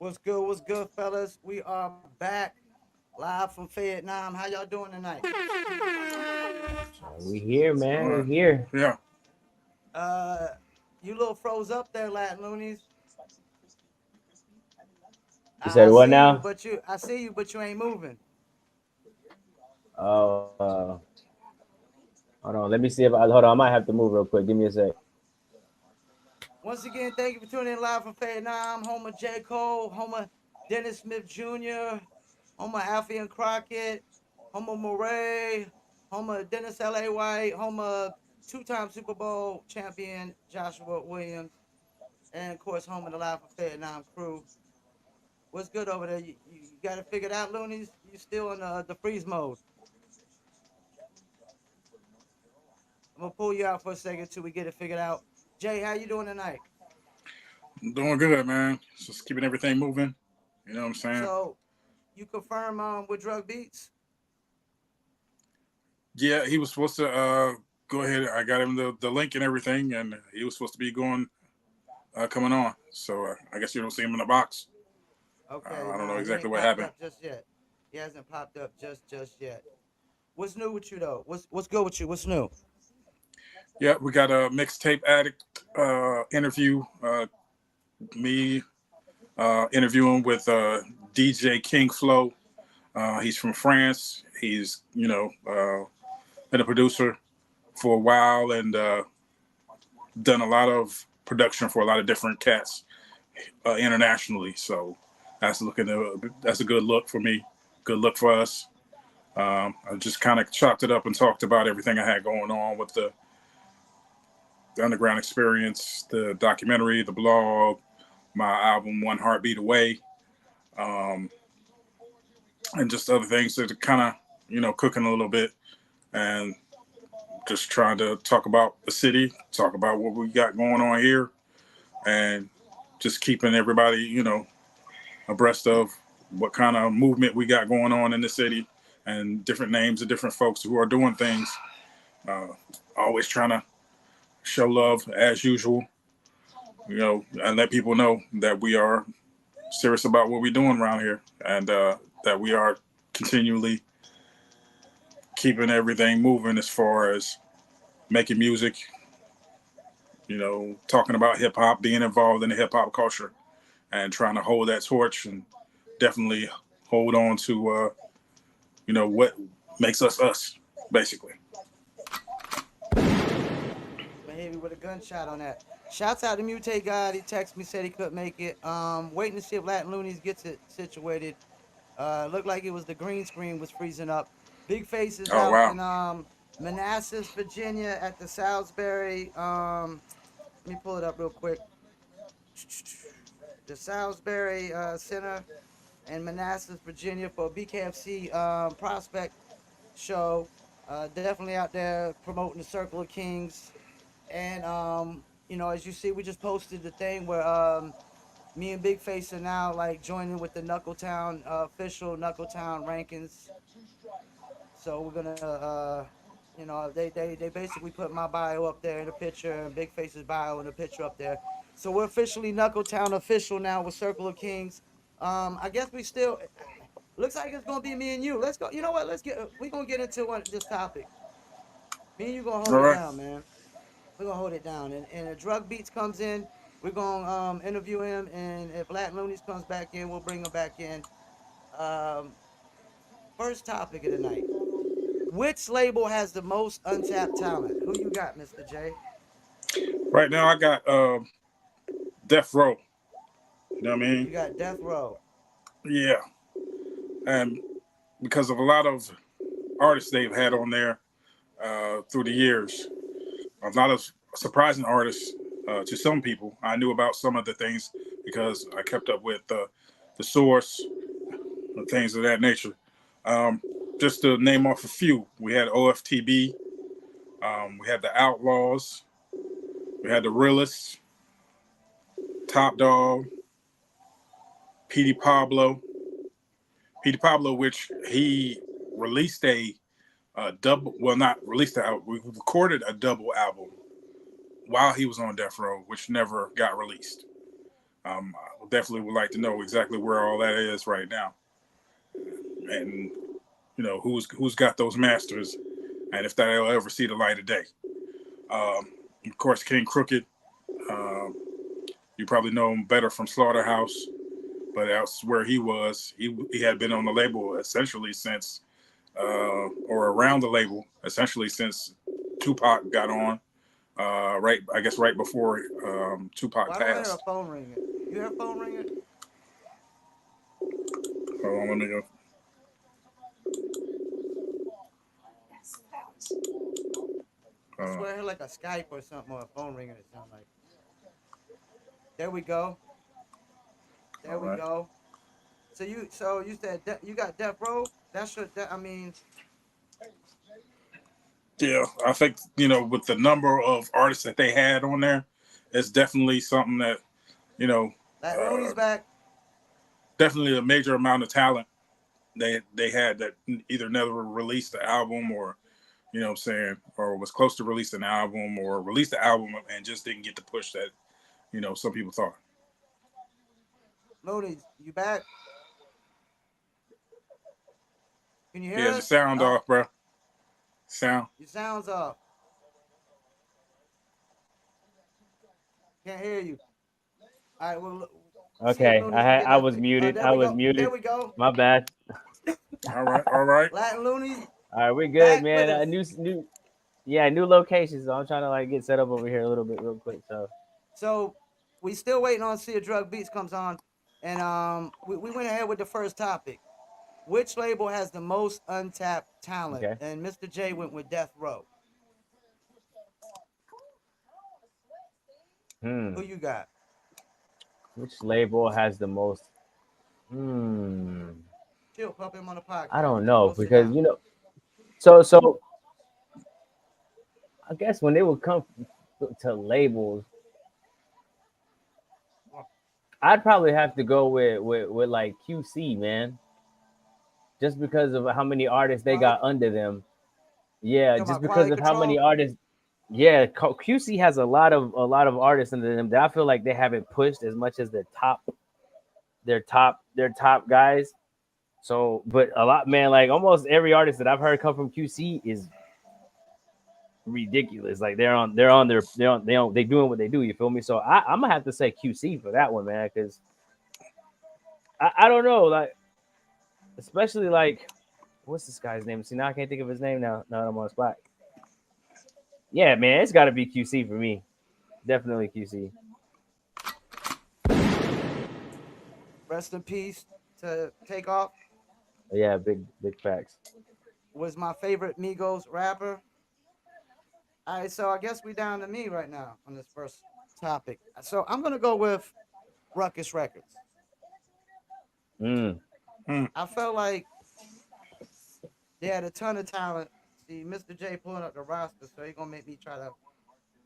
What's good, fellas? We are back live from Fayettenam. How y'all doing tonight? We here, All man. We right. here. Yeah. Uh, you little froze up there, Latin loonies. You I, said I what see you, now? but you ain't moving. Oh, hold on. Let me see if I hold on. I might have to move real quick. Give me a sec. Once again, thank you for tuning in live from Fayettenam. Home of J. Cole, home of Dennis Smith Jr., home of Alfie and Crockett, home of Murray, home of Dennis L.A. White, home of two-time Super Bowl champion Joshua Williams, and of course, home of the Live from Fayettenam crew. What's good over there? You got it figured out, Loonies? You still in the freeze mode? I'm gonna pull you out for a second till we get it figured out. Jay, how you doing tonight? I'm doing good, man. Just keeping everything moving. You know what I'm saying? So you confirm with drug beats? Yeah, he was supposed to go ahead. I got him the link and everything, and he was supposed to be going coming on. So I guess you don't see him in the box. Okay, I don't know nah, he exactly ain't what popped happened. up just yet. He hasn't popped up just yet. What's new with you though? What's good with you? What's new? Yeah, we got a mixtape addict interview. Me interviewing with DJ King Flow. He's from France. He's been a producer for a while and done a lot of production for a lot of different cats internationally. So that's a good look for me. Good look for us. I just kind of chopped it up and talked about everything I had going on with the underground experience, the documentary, the blog, my album One Heartbeat Away, um, and just other things that are kind of cooking a little bit and just trying to talk about the city, talk about what we got going on here, and just keeping everybody abreast of what kind of movement we got going on in the city and different names of different folks who are doing things. Uh, Always trying to show love as usual, and let people know that we are serious about what we're doing around here and that we are continually keeping everything moving as far as making music, talking about hip hop, being involved in the hip hop culture and trying to hold that torch and definitely hold on to what makes us us, basically. Maybe with a gunshot on that. Shouts out to Mutate God. He texted me, said he couldn't make it. Waiting to see if Latin Loonies gets it situated. Looked like it was the green screen was freezing up. Big Face is Oh out wow. in Manassas, Virginia, at the Salisbury. Let me pull it up real quick. The Salisbury Center in Manassas, Virginia, for a BKFC prospect show. Definitely out there promoting the Circle of Kings. And as you see, we just posted the thing where me and Big Face are now like joining with the Knuckletown official Knuckletown rankings. So we're gonna, they basically put my bio up there in the picture and Big Face's bio in the picture up there. So we're officially Knuckletown official now with Circle of Kings. I guess we still looks like it's gonna be me and you. Let's go. You know what? We're gonna get into this topic. Me and you gonna hold All it right. down, man. We're gonna hold it down. And if Drug Beats comes in, we're gonna interview him. And if Latin Loonies comes back in, we'll bring him back in. Um, First topic of the night. Which label has the most untapped talent? Who you got, Mr. J? Right now I got Death Row. You know what I mean? You got Death Row. Yeah. And because of a lot of artists they've had on there through the years, a lot of surprising artists to some people. I knew about some of the things because I kept up with the source and things of that nature. Um, just to name off a few, we had OFTB, we had the Outlaws, we had the Realists, Top Dog, Petey Pablo, Petey Pablo, which he released a double, well, not released the album, we recorded a double album while he was on Death Row, which never got released. I definitely would like to know exactly where all that is right now, and who's got those masters, and if that'll ever see the light of day. Of course, King Crooked. Um, you probably know him better from Slaughterhouse, but that's where he was. He had been on the label essentially since, or around the label essentially since Tupac got on. Right, I guess right before Tupac Why do I hear a passed. phone ringing? You hear a phone ringing? Hold on, let me go. I swear I hear like a Skype or something or a phone ringing. It sounds like. There we go. All There we right. go. So you said you got Death Row? That's your. I mean, Yeah, I think with the number of artists that they had on there, it's definitely something that you know, Latin uh, Looney's back. definitely a major amount of talent they had that either never released the album or what I'm saying, or was close to releasing an album or released the album and just didn't get the push that some people thought. Looney's, you back? Can you He hear has your us? sound Oh, off, bro. Sound. your sound's off. Can't hear you. All right, well, see if Okay, Looney's can get I us. was muted. There I we was go. There muted. we go. My bad. All right, all right. Latin Looney's All right, we good, back with man. us. New location. So I'm trying to like get set up over here a little bit real quick. So So we still waiting on see if Drug Beats comes on, and we went ahead with the first topic. Which label has the most untapped talent? okay. And Mr. J went with Death Row. Who Hmm. you got? Which label has the most? Hmm. Chill, pop him on the I podcast. don't know Go sit because down. So I guess when they would come to labels, I'd probably have to go with like QC, man, just because of how many artists they Control. got under them. Yeah, Talking just about because quality of how many control. artists. Yeah, QC has a lot of artists under them that I feel like they haven't pushed as much as their top guys. So, but a lot, man, like almost every artist that I've heard come from QC is ridiculous. Like they doing what they do. You feel me? So I'm gonna have to say QC for that one, man, because I don't know, like especially like what's this guy's name? See, now I can't think of his name now. Now I'm on the spot. Yeah, man, it's got to be QC for me. Definitely QC. Rest in peace to Take Off. Yeah, big facts. Was my favorite Migos rapper. All right, so I guess we down to me right now on this first topic. So I'm gonna go with Ruckus Records. Mm. Hmm. I felt like they had a ton of talent. See, Mr. J pulling up the roster, so he gonna make me try to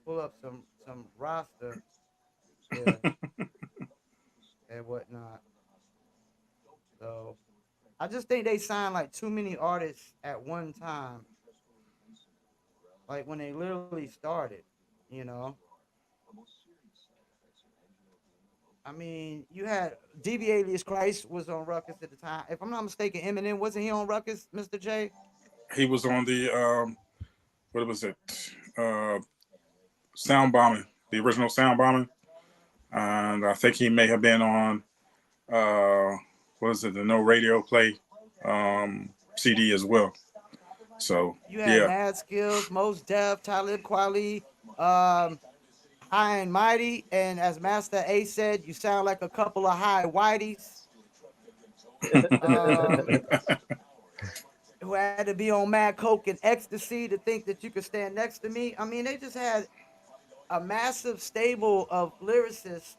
pull up some roster here and whatnot. So I just think they signed like too many artists at one time, like when they literally started. You know, I mean, you had DB Alias Christ was on Ruckus at the time. If I'm not mistaken, Eminem wasn't he on Ruckus, Mr. J? He was on the what was it? Uh, Sound bombing, the original sound bombing, and I think he may have been on what is it? The No Radio Play CD as well. So You had yeah, Mad Skills, Most Def, Talib Kweli, um, High and Mighty, and as Master A said, you sound like a couple of high whiteys. Um, who had to be on mad coke and ecstasy to think that you could stand next to me. I mean, they just had a massive stable of lyricists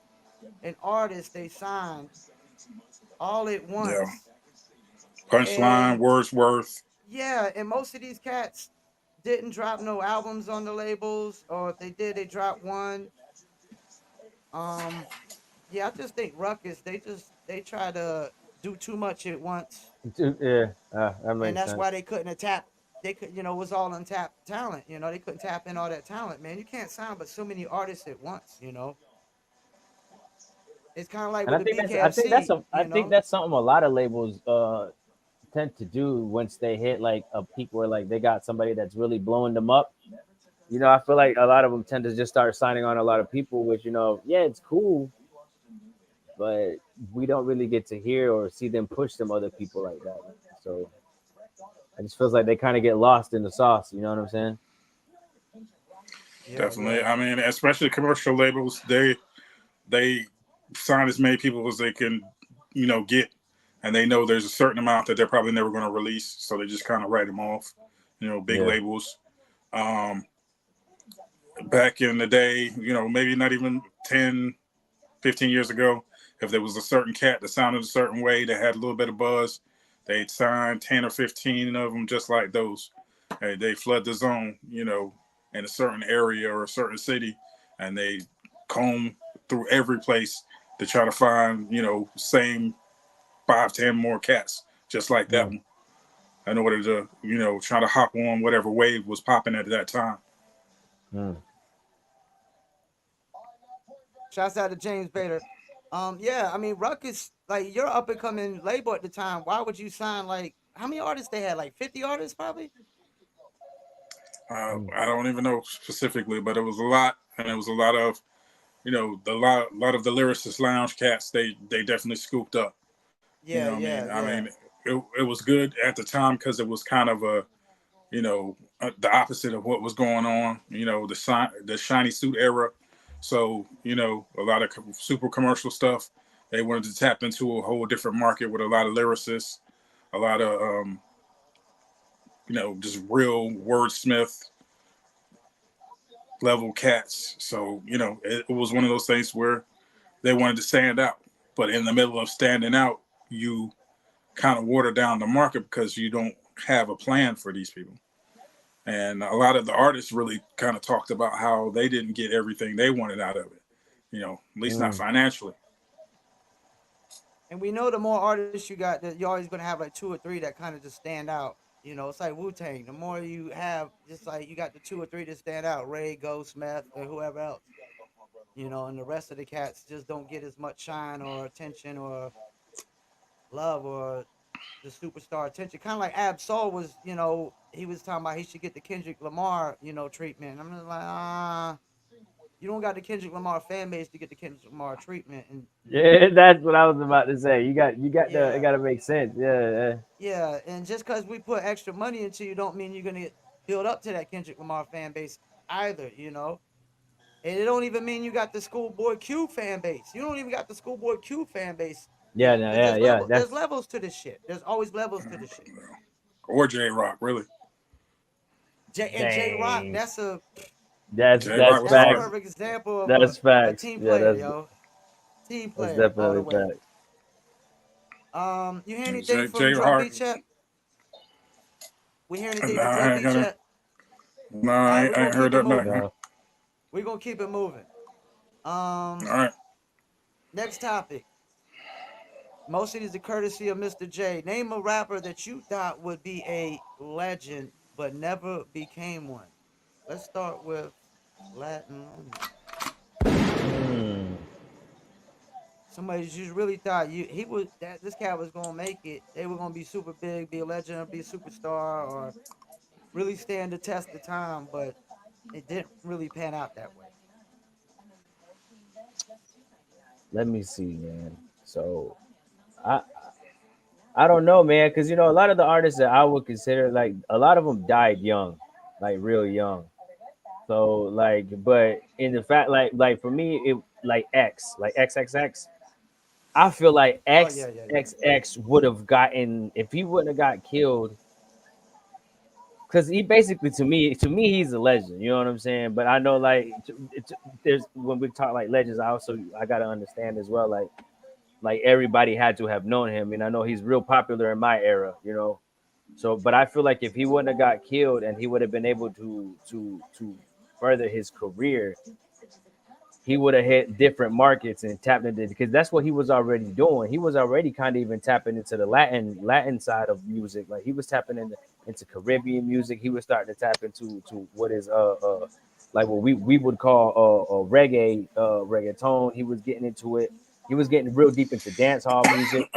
and artists they signed all at yeah. once. Punchline, And Wordsworth. yeah, and most of these cats didn't drop no albums on the labels, or if they did, they dropped one. Um, yeah, I just think Ruckus, they try to do too much at once, Yeah, that and makes that's sense. why they couldn't tap. They could, it was all untapped talent. They couldn't tap in all that talent, man. You can't sign but so many artists at once. It's kind of like And with I the think that's I think that's BKFC, a I think that's something a lot of labels tend to do once they hit like a peak where like they got somebody that's really blowing them up. I feel like a lot of them tend to just start signing on a lot of people, which yeah, it's cool, but we don't really get to hear or see them push them other people like that. So it just feels like they kind of get lost in the sauce. You know what I'm saying? Yeah, Definitely. yeah, I mean, especially commercial labels, they sign as many people as they can, get, and they know there's a certain amount that they're probably never going to release, so they just kind of write them off. Big Yeah. labels. Um, Back in the day, maybe not even 10, 15 years ago, if there was a certain cat that sounded a certain way, that had a little bit of buzz, they'd sign 10 or 15 of them just like those. Hey, they flood the zone, in a certain area or a certain city, and they comb through every place to try to find, same 5, 10 more cats just like that Mm, one in order to, try to hop on whatever wave was popping at that time. mm. shouts out to James Bader. Yeah, I mean, Ruckus, like you're up and coming label at the time. Why would you sign like how many artists they had? Like 50 artists, probably. Mm. I don't even know specifically, but it was a lot, and it was a lot of, lot of the lyricist lounge cats. They definitely scooped up. You Yeah, know what I yeah, mean? I yeah. mean, it was good at the time because it was kind of the opposite of what was going on. The shiny suit era. So a lot of super commercial stuff. They wanted to tap into a whole different market with a lot of lyricists, a lot of just real wordsmith level cats. So it was one of those things where they wanted to stand out, but in the middle of standing out, you kind of water down the market because you don't have a plan for these people. And a lot of the artists really kind of talked about how they didn't get everything they wanted out of it, at least not Mm. financially. And we know the more artists you got, that you're always gonna have like two or three that kind of just stand out. It's like Wu Tang. The more you have, just like you got the two or three that stand out, Ray, Ghost, Meth, or whoever else. And the rest of the cats just don't get as much shine or attention or love or the superstar attention. Kind of like Ab Soul was, he was talking about he should get the Kendrick Lamar, treatment. I'm just like, you don't got the Kendrick Lamar fan base to get the Kendrick Lamar treatment. And Yeah, that's what I was about to say. You got it yeah, got to make sense. Yeah, yeah. yeah. And just because we put extra money into you, don't mean you're gonna build up to that Kendrick Lamar fan base either. And it don't even mean you got the Schoolboy Q fan base. You don't even got the Schoolboy Q fan base Yeah, yet, no, because yeah, there's yeah. level. There's That's levels to this shit. There's always levels to this shit. Or J Rock, really. J Rock, dang. that's a J Rock That's was that's a hard. facts. perfect example of That's a facts. team Yeah, player, that's yo. Team that's player all the definitely way. facts. You hear And anything from J Drug Rock. Beach yet? We hear anything from Nah, Drug I ain't Beach gonna. yet? No, All right, I ain't heard that back. Huh? No. we're gonna keep it moving. Um, All right. Next topic. Most of these are courtesy of Mr. J. Name a rapper that you thought would be a legend but never became one. Let's start with Latin Looney. Mm. Somebody you really thought he was that this cat was gonna make it. They were gonna be super big, be a legend, or be a superstar, or really stand the test of time, but it didn't really pan out that way. Let me see, man. So I I don't know, man, because a lot of the artists that I would consider, like, a lot of them died young, like real young. So like, but in the fact, like for me, it like X, like XXX. I feel like Oh yeah, yeah, yeah. XXX would have gotten if he wouldn't have got killed, because he basically to me he's a legend. You know what I'm saying? But I know like there's when we talk like legends, I gotta understand as well like everybody had to have known him, and I know he's real popular in my era. So, but I feel like if he wouldn't have got killed and he would have been able to further his career, he would have hit different markets and tapped into because that's what he was already doing. He was already kind of even tapping into the Latin side of music. Like he was tapping into Caribbean music. He was starting to tap into what is like what we would call reggaeton. He was getting into it. He was getting real deep into dance hall music.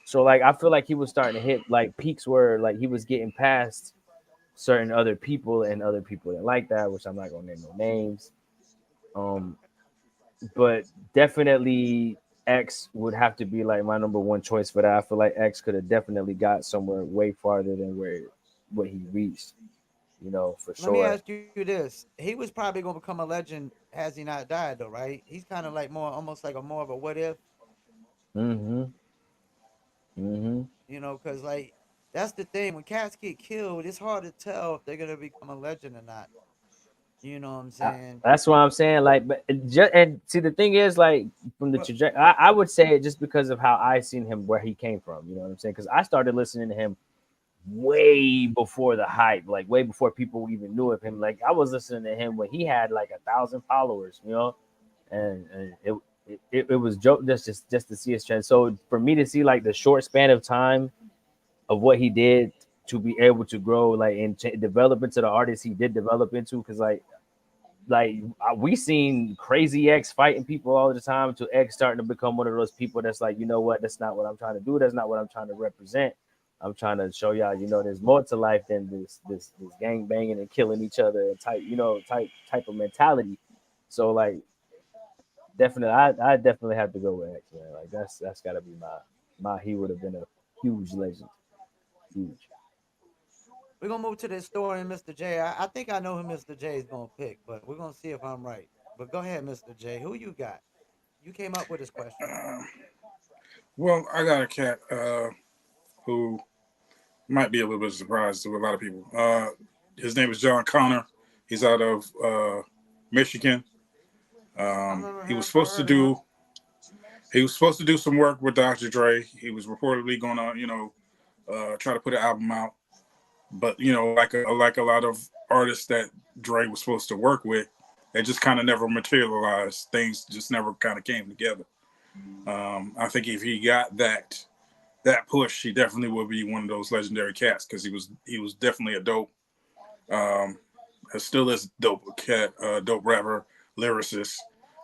So like I feel like he was starting to hit like peaks where like he was getting past certain other people and other people that like that, which I'm not gonna name no names. Um, but definitely X would have to be like my number one choice for that. I feel like X could have definitely got somewhere way farther than where what he reached, for Let me sure. ask you this: he was probably gonna become a legend has he not died, though, right? He's kind of like more, almost like a more of a what if, Mm-hmm. Mm-hmm. because like that's the thing. When cats get killed, it's hard to tell if they're gonna become a legend or not. You know what I'm saying? That's what I'm saying. Like, but just and see the thing is, like, from the But trajectory, I would say it just because of how I seen him, where he came from. You know what I'm saying? Because I started listening to him way before the hype, like way before people even knew of him. Like, I was listening to him when he had like 1,000 followers. And it was joke just to see his trend. So for me to see like the short span of time of what he did to be able to grow like and develop into the artist he did develop into, because we seen crazy X fighting people all the time to X starting to become one of those people that's like, you know what, that's not what I'm trying to do. That's not what I'm trying to represent. I'm trying to show y'all, there's more to life than this gang banging and killing each other and type of mentality. So like definitely, I definitely have to go with X, man. Like that's got to be my. He would have been a huge legend, huge. we're gonna move to the story, Mr. J. I think I know who Mr. J is gonna pick, but we're gonna see if I'm right. But go ahead, Mr. J. Who you got? You came up with this question. Well, I got a cat who might be a little bit surprised to a lot of people. His name is John Connor. He's out of Michigan. I remember He was him. I supposed to heard of him. do he was supposed to do some work with Dr. Dre. He was reportedly gonna try to put an album out, but like a lot of artists that Dre was supposed to work with, it just kind of never materialized. Things just never kind of came together. I think if he got that push, he definitely would be one of those legendary cats because he was definitely a dope, um, still is dope cat, dope rapper, lyricist.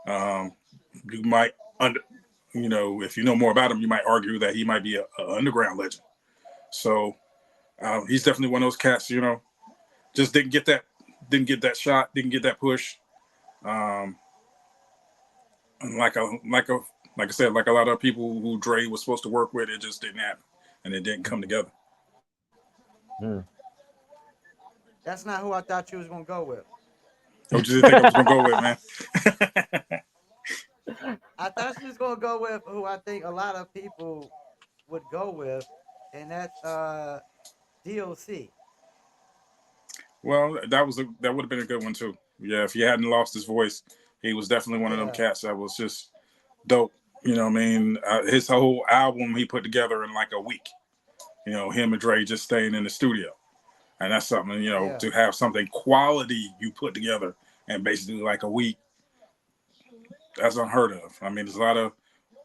Um, you might under, if you know more about him, you might argue that he might be a underground legend. So he's definitely one of those cats. Just didn't get that shot, didn't get that push. Um, and like I said, like a lot of people who Dre was supposed to work with, it just didn't happen, and it didn't come together. Hmm. That's not who I thought you was gonna go with. What did you think I was gonna go with, man? I thought you was gonna go with who I think a lot of people would go with, and that's DOC. Well, that would have been a good one too. Yeah, if he hadn't lost his voice, he was definitely one of them Yeah, cats that was just dope. You know what I mean? His whole album he put together in like a week. Him and Dre just staying in the studio, and that's something yeah. to have something quality you put together and basically like a week. That's unheard of. I mean, there's a lot of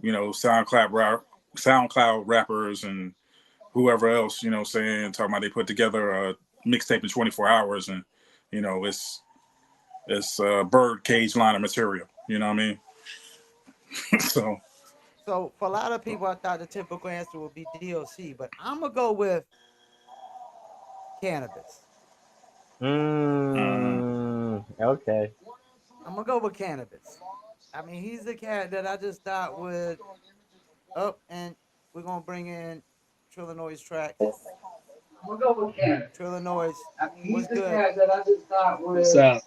SoundCloud rappers and whoever else saying talking about they put together a mixtape in 24 hours and it's bird cage line of material. You know what I mean? So So for a lot of people, I thought the typical answer would be DOC, but I'm gonna go with cannabis. uh, Okay. I'm gonna go with cannabis. I mean, he's the cat that I just thought would up, and we're gonna bring in Triller Noise tracks. I'm gonna go with Canada. Triller Noise, I mean, he's what's the good? cat that I just thought was up,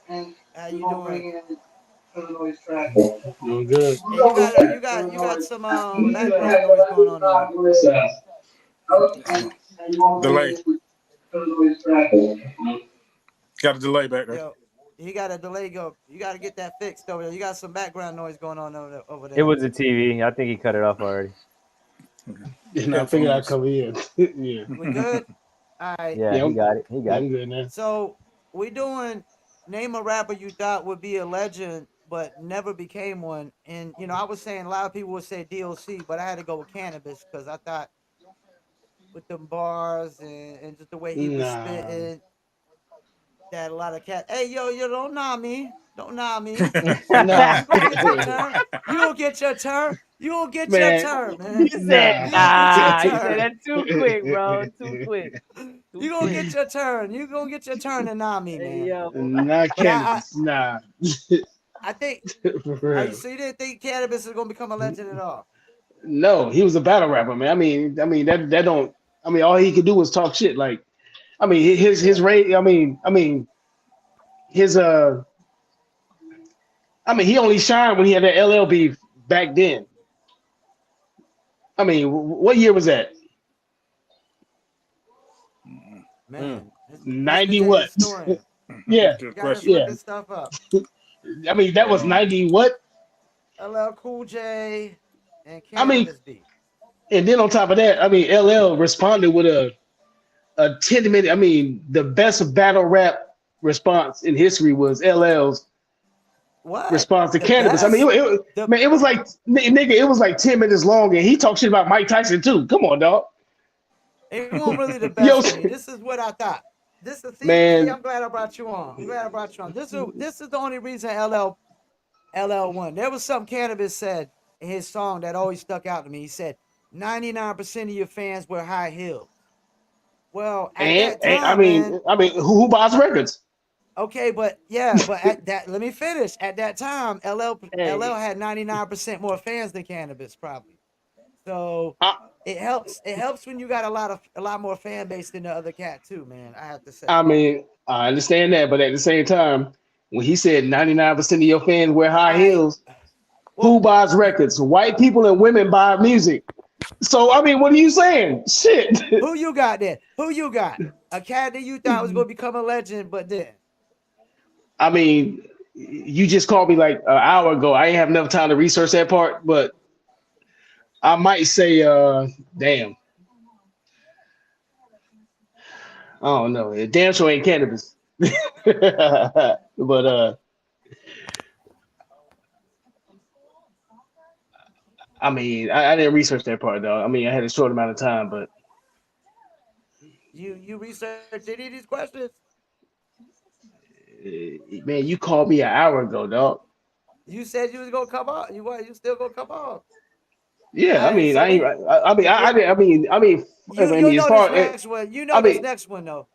and How we're you gonna doing? bring in Illinois track. Doing good. Hey, you got some He's the cat background that noise I going just on there. thought was up, and we're gonna bring delay. in Illinois track. Got a delay back there. Yo, he got a delay. Go, you got to get that fixed over there. You got some background noise going on over It there. was a TV. I think he cut it off already. And I figured I'd Headphones. come in. Yeah. We good? All right. Yeah, Yeah, he I'm, got it. He yeah, got I'm it. good now. So we doing name a rapper you thought would be a legend but never became one. And I was saying a lot of people would say DOC, but I had to go with cannabis because I thought with them bars and just the way he was Nah. spitting that a lot of cat. Hey yo, you don't know me. Don't nah me. Nah. You gonna get your turn. You gonna get your turn. You gonna get your Man, turn, He man. said, nah. You gonna get your nah. He said turn. that too quick, bro. Too quick. Too You gonna quick. get your turn. You gonna get your turn and not me, Hey, man. yo. Not But cannabis. Nah. I think For real. so you didn't think cannabis is gonna become a legend at all. No, he was a battle rapper, man. I mean that don't. I mean, all he could do was talk shit. Like, I mean, his Yeah. rate. I mean, his I mean, he only shined when he had that LL beef back then. I mean, what year was that? Mm. Man, Mr. 90 J what? historian. Yeah, Good Got us question. yeah. looking stuff up. I mean, that was Um, 90 what? LL Cool J and I mean, cannabis beef. and then on top of that, I mean, LL responded with a 10-minute. I mean, the best battle rap response in history was LL's What? response to The cannabis. I mean, best? The man, it was like nigga, it was like 10 minutes long, and he talked shit about Mike Tyson too. Come on, dog. it wasn't really the Yo, best for me. This is what I thought. This is see. man, I'm glad I brought you on. I'm glad I brought you on. This is the only reason LL won. There was something cannabis said in his song that always stuck out to me. He said 99% of your fans wear high heels. Well, at that and time, man. I mean, who buys records? Okay, but yeah, but at that, let me finish. At that time, LL Hey, had 99% more fans than cannabis, probably. So I, it helps. It helps when you got a lot more fan base than the other cat too, man. I have to say. I mean, I understand that, but at the same time, when he said 99% of your fans wear high I heels, who well, buys records? White people and women buy music. So I mean, what are you saying? Shit. who you got there? Who you got? A cat that you thought was gonna become a legend, but then I mean, you just called me like an hour ago. I ain't have enough time to research that part, but I might say, damn, I don't know. It damn sure ain't cannabis. But I mean, I didn't research that part though. I mean, I had a short amount of time, but you research any of these questions? man, you called me an hour ago, dog. You said you was gonna come on. You what? You still gonna come on? Yeah, All I right. mean, So I ain't. we I yeah. mean, I You'll mean, as know this far, next one. You I know this mean, next one though.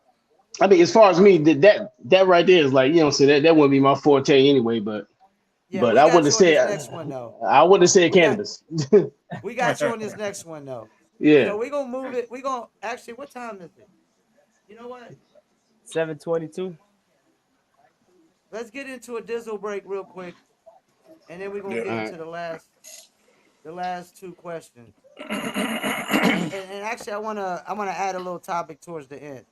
I mean, as far as me, that right there is like, so that wouldn't be my forte anyway. Yeah, But we I got wouldn't have you on this said, next one though. I wouldn't have said We got cannabis. we got you on this next one though. Yeah. So we gonna move it. We gonna actually. What time is it? You know what? 722. Let's get into a dizzle break real quick, and then we're gonna yeah. get All right. into the last two questions. And actually, I wanna add a little topic towards the end.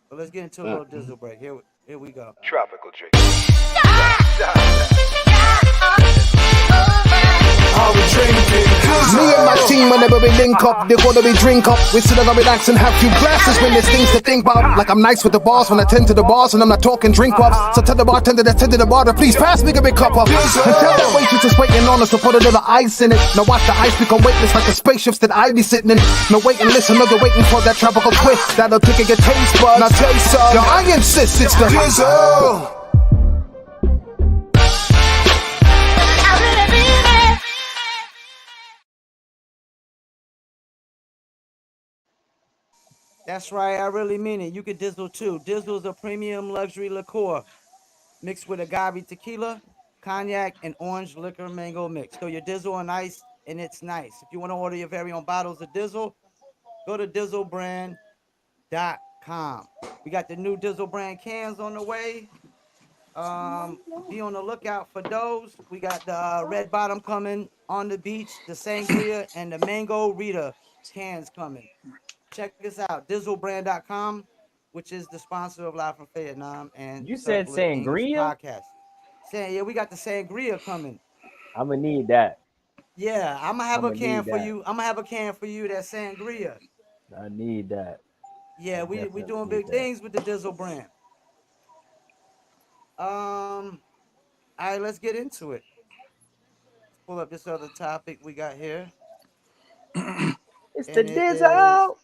But let's get into a All little dizzle break. Here we go. Tropical drink. Are we drinking? Me and my team, whenever we link up, they're gonna be drink up. We sit down and relax and have few glasses when there's things to think about. Like I'm nice with the boss when I tend to the boss and I'm not talking drink ups. So tell the bartender that's tending the bar to please pass me a big cup up. And tell that waitress that's waiting on us to put a little ice in it. Now watch the ice become weightless like the spaceships that I be sitting in. Now wait and listen, no, they're waiting for that tropical twist that'll tickle your taste buds. Now taste some. Yo, I insist it's the Drizzle. That's right. I really mean it. You could dizzle too. Dizzle is a premium luxury liqueur mixed with agave tequila, cognac, and orange liquor mango mix. So your Dizzle on ice, and it's nice. If you want to order your very own bottles of Dizzle, go to dizzlebrand.com. We got the new Dizzle brand cans on the way. Be on the lookout for those. We got the red bottom coming on the beach, the sangria, and the mango Rita cans coming. Check us out, dizzlebrand.com, which is the sponsor of Live from Fayettenam and You said Circle of Kings sangria? podcast. Saying, yeah, we got the sangria coming. I'm gonna need that. Yeah, I'm gonna have I'm a gonna can need for that. you. I'm gonna have a can for you that sangria. I need that. I Yeah, we definitely doing need big that. things with the Dizzle brand. All right, let's get into it. Let's pull up this other topic we got here, It's the and it is Dizzle.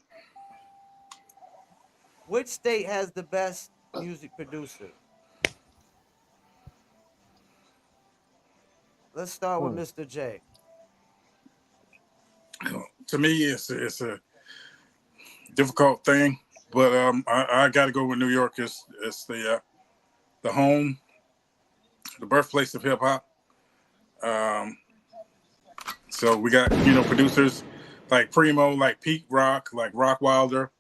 which state has the best music producer? Let's start with Mr. J. To me, it's a difficult thing, but I got to go with New York. It's the home, the birthplace of hip hop. Um, so we got producers like Primo, like Pete Rock, like Rock Wilder.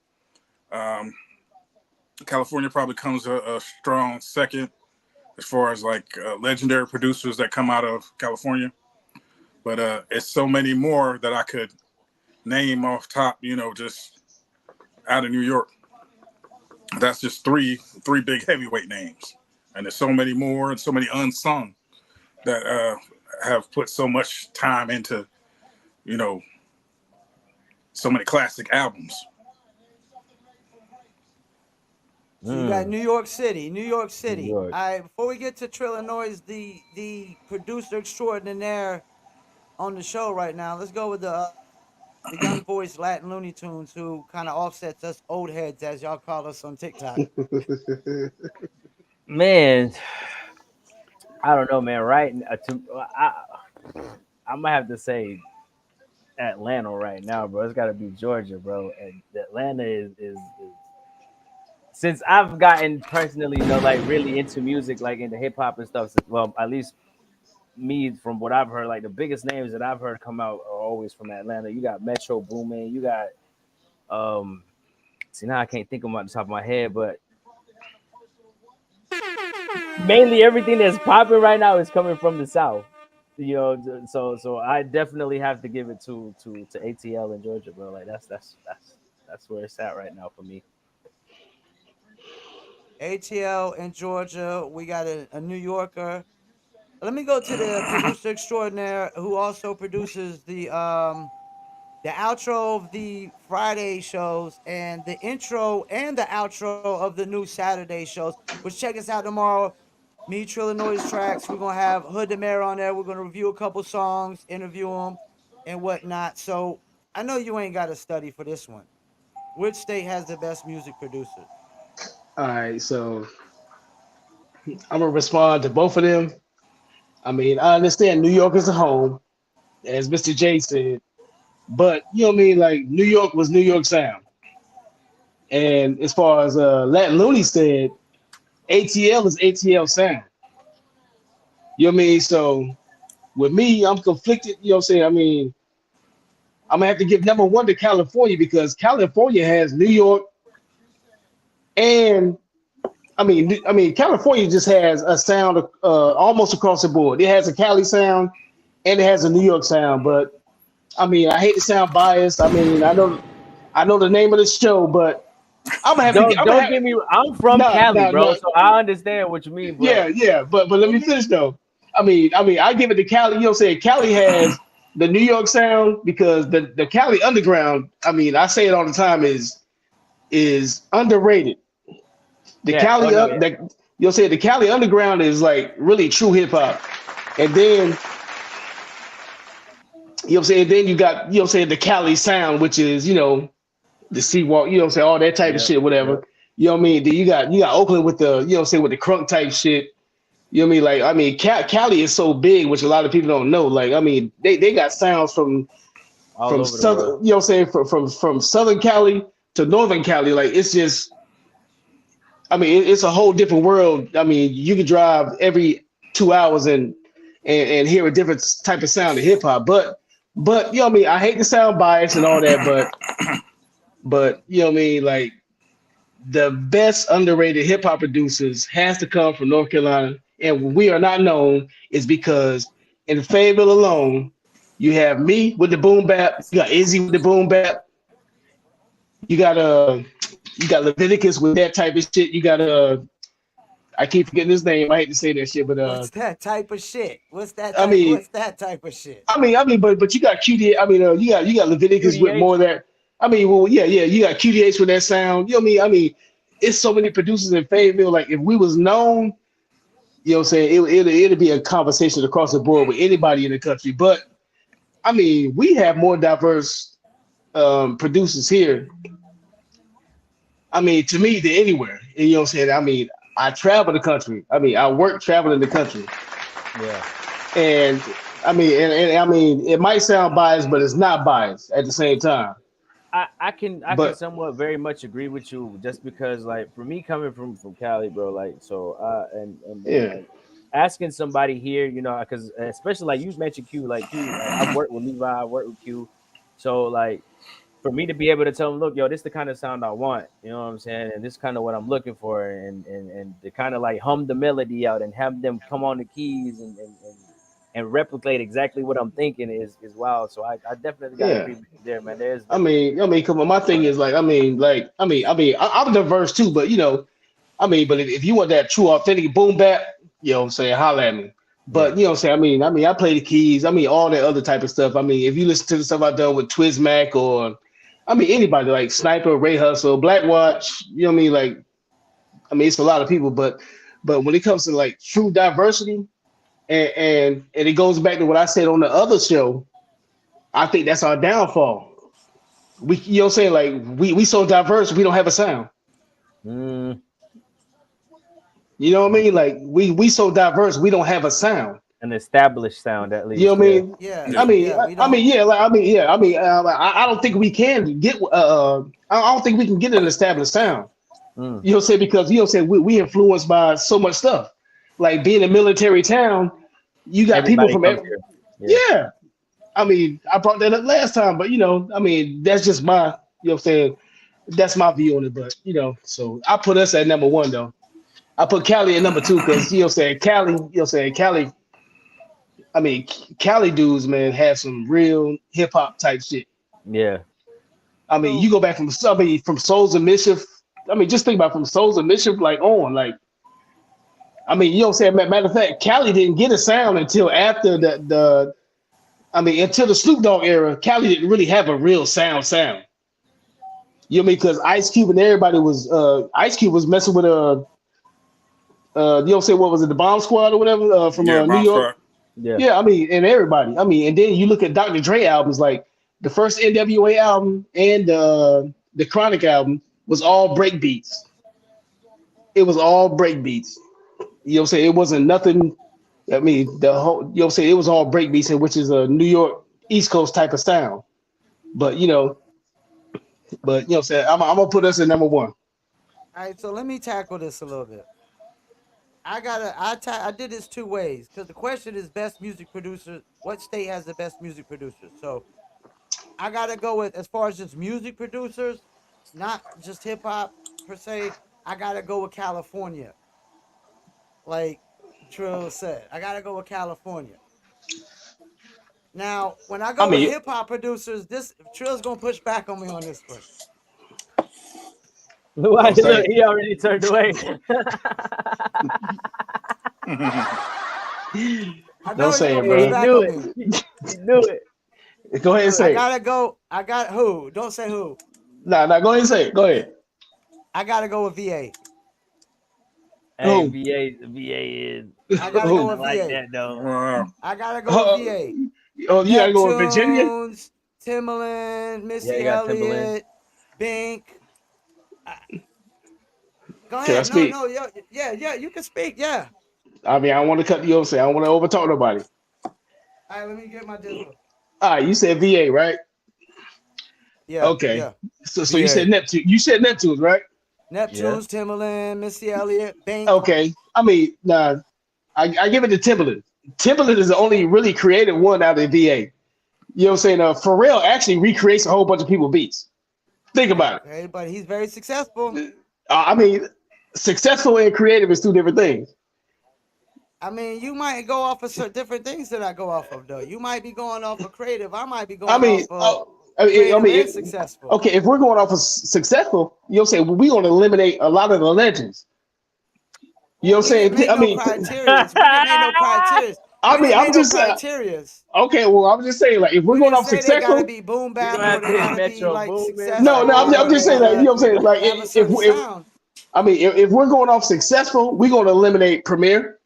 Um, California probably comes a strong second as far as like legendary producers that come out of California. But it's so many more that I could name off top, just out of New York. That's just three big heavyweight names, and there's so many more and so many unsung that have put so much time into, so many classic albums. So you got New York City, New York New City. York. All right, before we get to Trillinois, the producer extraordinaire on the show right now, let's go with the young voice Latin Looney Tunes, who kind of offsets us old heads, as y'all call us on TikTok. Man, I don't know, man. Right? I'm gonna have to say Atlanta right now, bro. It's got to be Georgia, bro. And Atlanta is since I've gotten personally, like really into music, like into hip hop and stuff. Well, at least me from what I've heard, like the biggest names that I've heard come out are always from Atlanta. You got Metro Boomin, you got see now I can't think of them off the top of my head, but mainly everything that's popping right now is coming from the South. So I definitely have to give it to ATL in Georgia, bro. Like that's where it's at right now for me. ATL in Georgia, we got a New Yorker. Let me go to the producer extraordinaire who also produces the outro of the Friday shows and the intro and the outro of the new Saturday shows. Which check us out tomorrow. Me, Trillinois Tracks. We're gonna have Hood the Mayor on there. We're gonna review a couple songs, interview them, and whatnot. So I know you ain't got to study for this one. Which state has the best music producers? All right, so I'm gonna respond to both of them. I mean, I understand New York is a home, as Mr. J said, but you know what I mean. Like New York was New York sound, and as far as Latin Looney said, ATL is ATL sound. You know what I mean? So with me, I'm conflicted. You know what I'm saying? I mean, I'm gonna have to give number one to California because California has New York, and I mean, California just has a sound almost across the board. It has a Cali sound and it has a New York sound. But I mean, I hate to sound biased. I mean, I know the name of the show, but I'm gonna have to. Don't I'm gonna don't have get me. I'm from nah Cali, nah bro, nah. so I understand what you mean, but Yeah. But let me finish though. I mean, I give it to Cali. You know, what I'm saying Cali has the New York sound because the Cali underground. I mean, I say it all the time is underrated. The yeah. Oh Cali no, yeah, that you'll say the Cali underground is like really true hip hop, and then you know what I'm saying. Then you got you know what I'm saying the Cali sound, which is the Seawalk, you know what I'm saying, all that type of yep, shit, whatever. yep. You know what I mean? Then you got Oakland with the you know what I'm saying with the crunk type shit. You know what I mean? Like I mean, Cali is so big, which a lot of people don't know. Like I mean, they got sounds All from over the world. southern, you know what I'm saying, from southern Cali to northern Cali. Like it's just I mean, it's a whole different world. I mean, you could drive every 2 hours and hear a different type of sound of hip hop. But you know what I mean. I hate to sound biased and all that, but you know what I mean. Like the best underrated hip hop producers has to come from North Carolina, and we are not known is because in Fayetteville alone, you have me with the boom bap, you got Izzy with the boom bap, you got Leviticus with that type of shit. You got I keep forgetting his name. I hate to say that shit, but What's that type of shit? What's that I type? mean, What's that type of shit? but you got QD. I mean, you got Leviticus with QDH. more of that. I mean, well, yeah, you got QDH with that sound. You know what I mean? I mean, it's so many producers in Fayetteville. Like, if we was known, you know what I'm saying, it'd be a conversation across the board with anybody in the country. But I mean, we have more diverse producers here. I mean, to me, than anywhere. And, you know what I'm saying? I mean, I travel the country. I mean, I work traveling the country. Yeah. And I mean, and I mean, it might sound biased, but it's not biased at the same time. I can But somewhat very much agree with you just because like for me coming from Cali, bro, like so and then yeah, like asking somebody here, you know, because especially like you mentioned Q, like Q, like I've worked with Levi, I worked with Q, so like for me to be able to tell them, look, yo, this is the kind of sound I want, you know what I'm saying, and this is kind of what I'm looking for, and to kind of like hum the melody out and have them come on the keys and replicate exactly what I'm thinking is wild. So I definitely got to yeah. agree with you there, man. There's I mean, come on. My thing is like, I'm diverse too, but but if you want that true, authentic boom bap, what I'm saying, holla at me. yeah. But you know what I'm saying? I play the keys. I mean, all that other type of stuff. I mean, if you listen to the stuff I've done with Twiz Mac or, I mean, anybody like Sniper, Ray Hustle, Black Watch, you know what I mean? Like, I mean, it's a lot of people, but when it comes to like true diversity, and it goes back to what I said on the other show, I think that's our downfall. You know what I'm saying? Like we so diverse, we don't have a sound. Mm, You know what I mean? Like we so diverse, we don't have a sound. an established sound at You know least. what I Yeah. mean? Yeah, I Yeah. mean, yeah. We I don't. mean, yeah, like, I don't think we can get. I don't think we can get an established sound. Mm. You know what I'm saying? Because you know what I'm saying we influenced by so much stuff. Like being a military town, you got people Everybody from comes every. here. Yeah. Yeah, I mean, I brought that up last time, but I mean, that's just my. You know what I'm saying? That's my view on it. But so I put us at number one though. I put Cali at number two because you know what I'm saying Cali. You know what I'm saying Cali. I mean, Cali dudes, man, have some real hip hop type shit. Yeah. I mean, you So go back from from Souls of Mischief. I mean, just think about from Souls of Mischief, like on, like I mean, you know what I'm saying. Matter of fact, Cali didn't get a sound until after the. I mean, until the Snoop Dogg era, Cali didn't really have a real sound. You know what I mean? Because Ice Cube and everybody was Ice Cube was messing with you know what I'm saying, what was it, the Bomb Squad or whatever from Yeah, New Bomb York. Squad. Yeah. Yeah, I mean, and everybody. I mean, and then you look at Dr. Dre albums, like the first NWA album and the Chronic album was all break beats. It was all break beats. You know what I'm saying? It wasn't nothing. I mean, the whole, you know what I'm saying? It was all break beats, which is a New York East Coast type of sound. But, you know what I'm saying? I'm going to put us at number one. all right. So let me tackle this a little bit. I did this two ways because the question is best music producer. What state has the best music producers? So I gotta go with as far as just music producers, not just hip hop per se. I gotta go with California. Like Trill said, I gotta go with California. Now, when I I go with mean, hip hop producers, this Trill's gonna push back on me on this one. Why? don't Look, say he already turned away. it. I Don't know you're say gonna it, push Hey, he bro. back knew on it. me. He knew it. Go He ahead and knew it. I say it. gotta go. I got who? Don't say who. Nah, go ahead and say it. Go ahead. I gotta go with VA. Hey, Who? VA is. I gotta go I Who? with like VA. that though. Wow. I gotta go with Uh, VA. oh, you gotta go with Virginia? Neptunes, Timbaland, Yeah, Missy you got Timberland. Elliott, Bink. Uh, Go Can I ahead. No, speak? no, yeah. You can speak. Yeah. I mean, I want to cut you off. Say I don't want to overtalk nobody. All right. Let me get my dizzle. All right, you said VA, right? Yeah, Okay. yeah. So you said VA. Neptune. You said Neptunes, right? Yeah. Neptunes, Timbaland, Missy Elliott, Bink. Okay. I mean, nah, I give it to Timbaland. Timbaland is the only really creative one out of VA. You know what I'm saying? Pharrell actually recreates a whole bunch of people beats. Think about Okay, but he's very successful. it. I mean, successful and creative is two different things. I mean, you might go off of certain different things that I go off of, though. You might be going off of creative. I might be I going mean, off of I creative mean, and successful. okay, if we're going off of successful, you know what I'm saying? We're going to eliminate a lot of the legends. You know Well, what I'm we didn't saying? make no criterias. We didn't make no criterias. We didn't make I'm no just criterias. okay. Well, I'm just saying, like, if we're We going didn't off say they gotta successful, be boom You bap gonna or have they to hit gotta be Metro like Boomin, no, successful no, man. I'm or just they saying, like, you know gotta what I'm saying? Like, have a certain sound. I mean, if we're going off successful, we're going to eliminate Premier.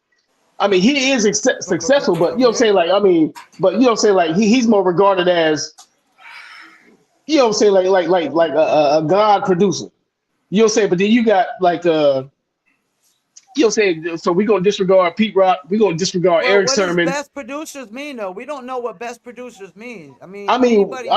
I mean, he is successful, but you know what I'm saying? Premier. Like, I mean, but you know what I'm saying? Like, he's more regarded as, you know what I'm saying? Like a god producer. You know what I'm saying? But then you got like You know what I'm saying? So we're gonna disregard Pete Rock, we're gonna disregard Well, Eric what does Sermon. best producers mean though? We don't know what best producers mean. I mean, I mean, anybody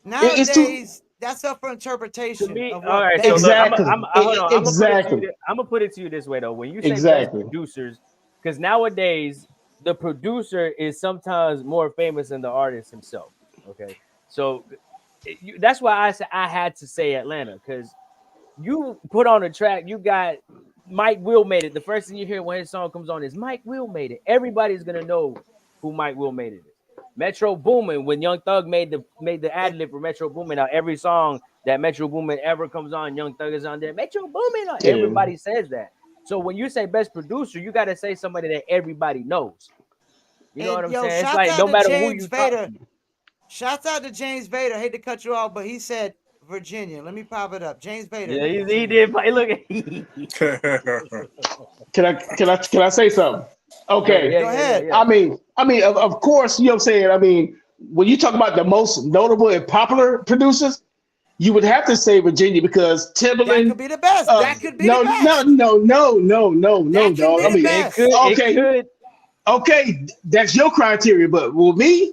it's too nowadays that's up for To interpretation me, of all what right. So best look, means. exactly, hold on. I'm gonna put it to you. exactly, I'm gonna put it to you this way though. When you say best exactly. producers, because nowadays the producer is sometimes more famous than the artist himself. Okay, so that's why I said I had to say Atlanta because you put on a track. You got Mike Will made it. The first thing you hear when his song comes on is Mike Will made it. Everybody's gonna know who Mike Will made it is. Metro Boomin, when Young Thug made the ad lib for Metro Boomin, now every song that Metro Boomin ever comes on, Young Thug is on there. Metro Boomin, Yeah. everybody says that. So when you say best producer, you got to say somebody that everybody knows. You know what And I'm yo, saying? It's shouts like out no to matter who James you talk Vader. to. Shouts out to James Vader. Hate to cut you off, but he said Virginia. Let me pop it up. James Vader. Yeah, he Virginia. did. Look at Can I say something? Okay. Go ahead. Of course, you know what I'm saying. I mean, when you talk about the most notable and popular producers, you would have to say Virginia because That could Timberland. be the best. That could be the No, no, best. no, no, no, no, no, That can dog. be I the mean, It could. best. It okay, could. okay, that's your criteria, but with me,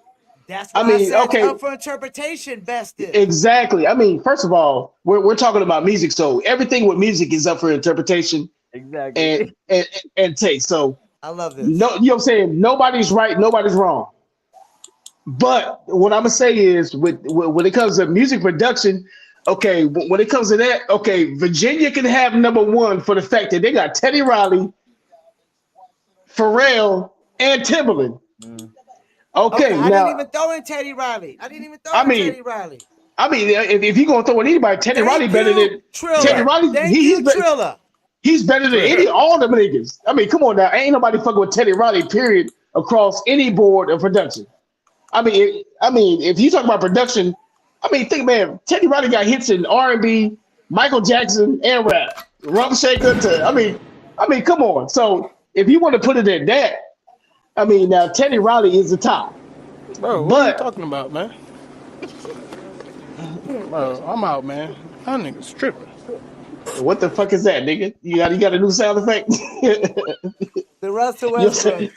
That's I why I mean, said it's okay, up for interpretation. Best is. exactly. I mean, first of all, we're talking about music, so everything with music is up for interpretation and Exactly. and and taste. So I love no, this. you know what I'm saying? Nobody's right, nobody's wrong. But what I'm gonna say is, when it comes to music production, okay, when it comes to that, okay, Virginia can have number one for the fact that they got Teddy Riley, Pharrell, and Timberland. Mm. Okay, Okay, I didn't now even throw in Teddy Riley. I mean, if you're gonna throw anybody, Teddy Riley Thank better you, than Teddy Triller. Riley. Thank you, Triller. He's better than any all them niggas. I mean, come on now, ain't nobody fucking with Teddy Riley. Period. Across any board of production. If you talk about production, think, man, Teddy Riley got hits in R&B, Michael Jackson, and rap. Rum Shaker to, come on. So if you want to put it at that, now Teddy Riley is the top. Bro, what are you But talking about, man? Bro, I'm out, man. That nigga's tripping. what the fuck is that, nigga? You got a new sound effect? The Russell You know Westbrook.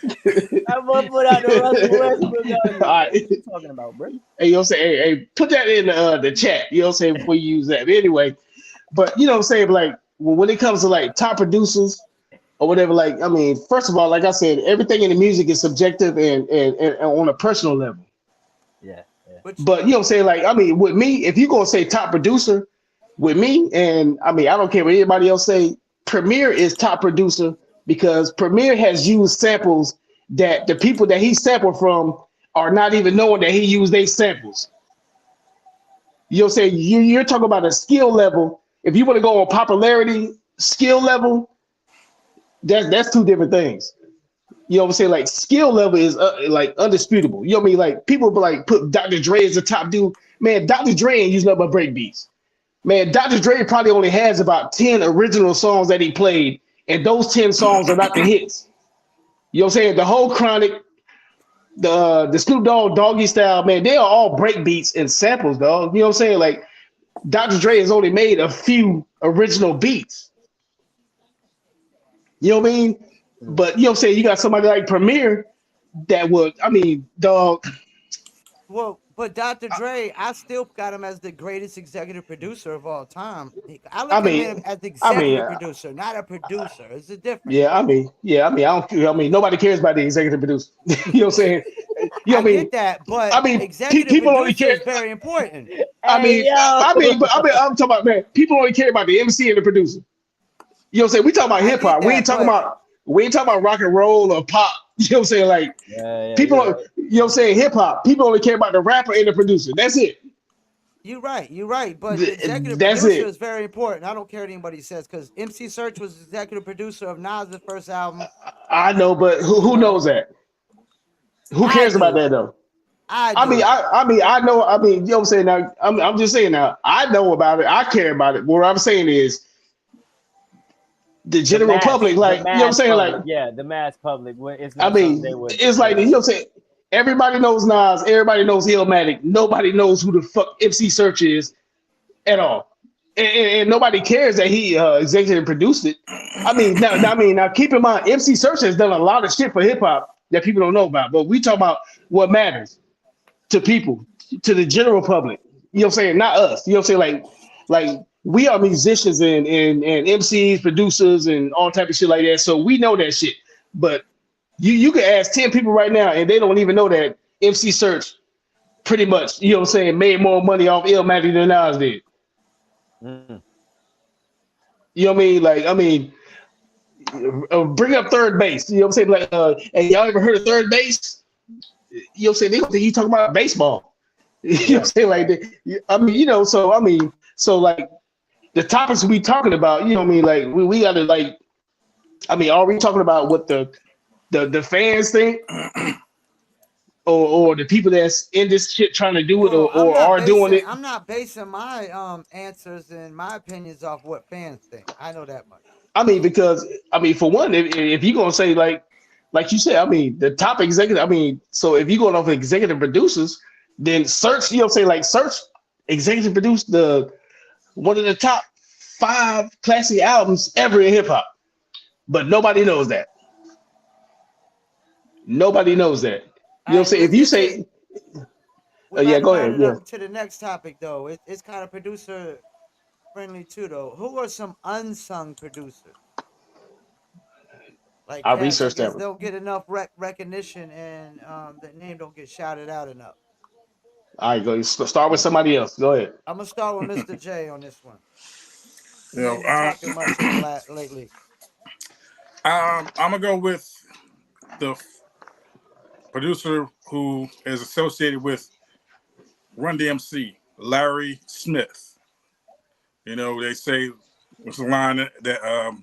I'm gonna put out the Russell Westbrook on All you. right. What you talking about, bro? Hey, you know what I'm saying? Hey, put that in the chat. You know what I'm saying? Before you use that. But anyway, but you know what I'm saying? Like, when it comes to like top producers or whatever, like, first of all, like I said, everything in the music is subjective and on a personal level. Yeah, yeah. But you know what I'm saying? Like, with me, if you're gonna say top producer with me, and I don't care what anybody else say, Premier is top producer because Premier has used samples that the people that he sampled from are not even knowing that he used their samples. You know what I'm saying? You're talking about a skill level. If you want to go on popularity, skill level, that's two different things. You know what I'm saying? Like, skill level is like undisputable. You know what I mean? Like, people like put Dr. Dre as the top dude. Man, Dr. Dre ain't using up my break beats. Man, Dr. Dre probably only has about 10 original songs that he played, and those 10 songs are not the hits. You know what I'm saying? The whole Chronic, the Snoop Dogg Doggy Style, man, they are all break beats and samples, dog. You know what I'm saying? Like, Dr. Dre has only made a few original beats. You know what I mean? But you know what I'm saying? You got somebody like Premier that would, dog. Well, but Dr. Dre, I still got him as the greatest executive producer of all time. I look I at him mean, as the I mean, executive producer, not a producer. It's a difference. yeah, I don't. Nobody cares about the executive producer. You know what I'm saying? You know I what I mean? get that, but executive People only producer care. is very important. Hey yo. I'm talking about, man. People only care about the MC and the producer. You know what I'm saying? We talking about I hip get hop. that, but We ain't talking about rock and roll or pop. You know what I'm saying? Like, Yeah, people, you're right. you know what I'm saying? Hip hop. People only care about the rapper and the producer. That's it. you're right. But the executive That's producer it. is very important. I don't care what anybody says because MC Search was executive producer of Nas' first album. I know, but who You know, knows that? Who I cares about do. that though? I do. I know. You know what I'm saying? Now, I'm just saying now. I know about it. I care about it. What I'm saying is the general public, The like, you know what I'm mass saying? Like, public. Yeah, the mass public. It's not something they would. it's like, you know what I'm saying? Everybody knows Nas. Everybody knows Illmatic. Nobody knows who the fuck MC Search is at all. and nobody cares that he executive produced it. Now keep in mind, MC Search has done a lot of shit for hip hop that people don't know about. But we talk about what matters to people, to the general public. You know what I'm saying? Not us. You know what I'm saying? Like we are musicians and MCs, producers, and all type of shit like that. So we know that shit. But you can ask 10 people right now, and they don't even know that MC Search pretty much, you know what I'm saying, made more money off Illmatic than Nas did. Mm. You know what I mean? Bring up third base. You know what I'm saying? Hey, y'all ever heard of third base? You know what I'm saying? They gonna think you talking about baseball. You know what I'm Yeah. saying? So like the topics we talking about, you know what I mean? Like we gotta like, are we talking about what the fans think, or the people that's in this shit trying to do it, Well, or are doing it? I'm not basing my answers and my opinions off what fans think. I know that much. Because for one, if you're gonna say like you said, the top executive. So if you're going off executive producers, then Search, you know what I'm saying, like Search executive produced the one of the top 5 classic albums ever in hip hop, but nobody knows that. Nobody knows that. All You know what I'm right, saying? If let's you get to. say, We yeah, about to go round ahead, it yeah, up to the next topic, though. It's kind of producer friendly too, though. Who are some unsung producers? Like I cats, I researched that guess one. don't get enough recognition, and the name don't get shouted out enough. All right, go start with somebody else. Go ahead. I'm gonna start with Mr. J on this one. You He know, ain't been talking much in the lately. I'm gonna go with the producer who is associated with Run DMC, Larry Smith. You know, they say it's a line that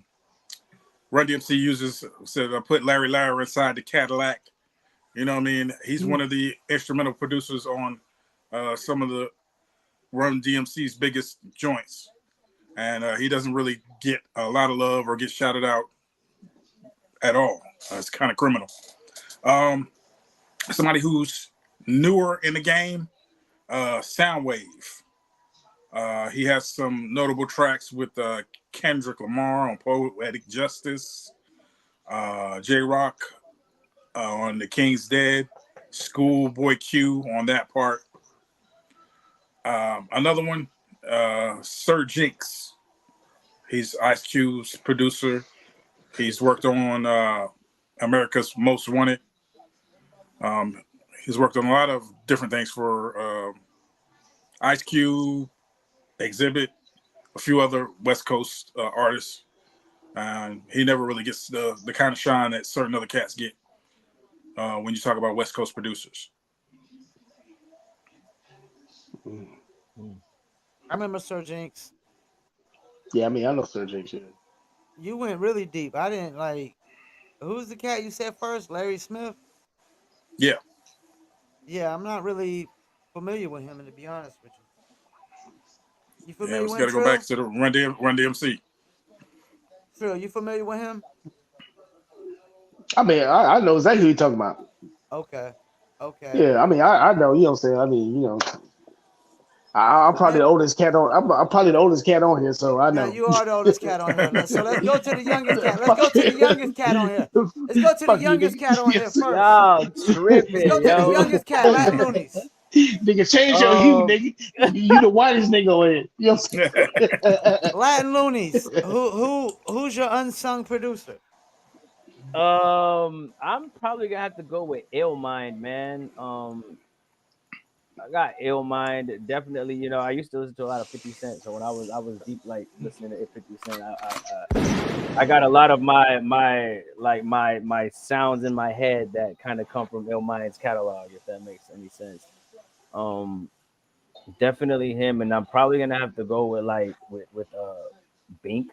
Run DMC uses, said, "I put Larry inside the Cadillac." You know what I mean? He's one of the instrumental producers on some of the Run DMC's biggest joints. And he doesn't really get a lot of love or get shouted out at all. It's kind of criminal. Um, Somebody who's newer in the game, Soundwave. He has some notable tracks with Kendrick Lamar on Poetic Justice, J Rock on The King's Dead, Schoolboy Q on that part. Another one, Sir Jinx. He's Ice Cube's producer. He's worked on America's Most Wanted. Um, he's worked on a lot of different things for Ice Cube, Exhibit, a few other West Coast artists. And he never really gets the kind of shine that certain other cats get when you talk about West Coast producers. I remember Sir Jinx. Yeah, I know Surgery shit. You went really deep. I didn't like. Who's the cat you said first? Larry Smith. Yeah, Yeah, I'm not really familiar with him, and to be honest with you, you yeah. We familiar just with got him, to go back Trill? to the Run DMC. Trill, you familiar with him? I know exactly who you're talking about. Okay, okay. Yeah, I know, you know what I'm saying? I'm probably Now, the oldest cat on. I'm probably the oldest cat on here, so I now know. you are the oldest cat on here. So let's go to the youngest cat. Let's fuck, go to the youngest cat on here. Let's go to the fuck you, youngest cat on here nigga. first. Y'all Let's go tripping, to the yo. youngest cat, Latin Loonies. Nigga, change your hue, um, nigga. You the whitest nigga on here. You know what Latin Loonies. Who's your unsung producer? I'm probably gonna have to go with Ill Mind, man. I got Ill Mind. Definitely, I used to listen to a lot of 50 Cent. So when I was deep like listening to 50 Cent, I got a lot of my sounds in my head that kind of come from Ill Mind's catalog, if that makes any sense. Um, Definitely him, and I'm probably gonna have to go with Bink.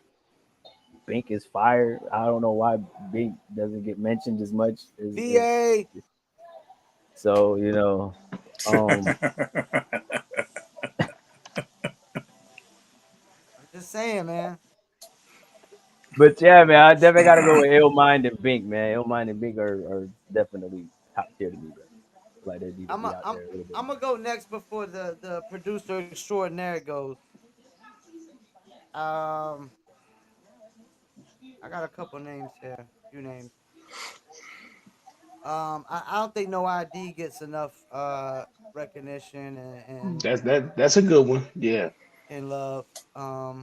Bink is fire. I don't know why Bink doesn't get mentioned as much as BA. so um I'm just saying, man. but yeah, man, I definitely gotta go with Ill Mind and Bink, man. Ill Mind and Bink are definitely top tier to me, bro. Like they need to I'm be a, out I'm there a little bit I'm more. gonna go next before the producer extraordinaire goes. Um, I got a couple names here. Few names. I don't think No ID gets enough recognition That's a good one. Yeah. and love. I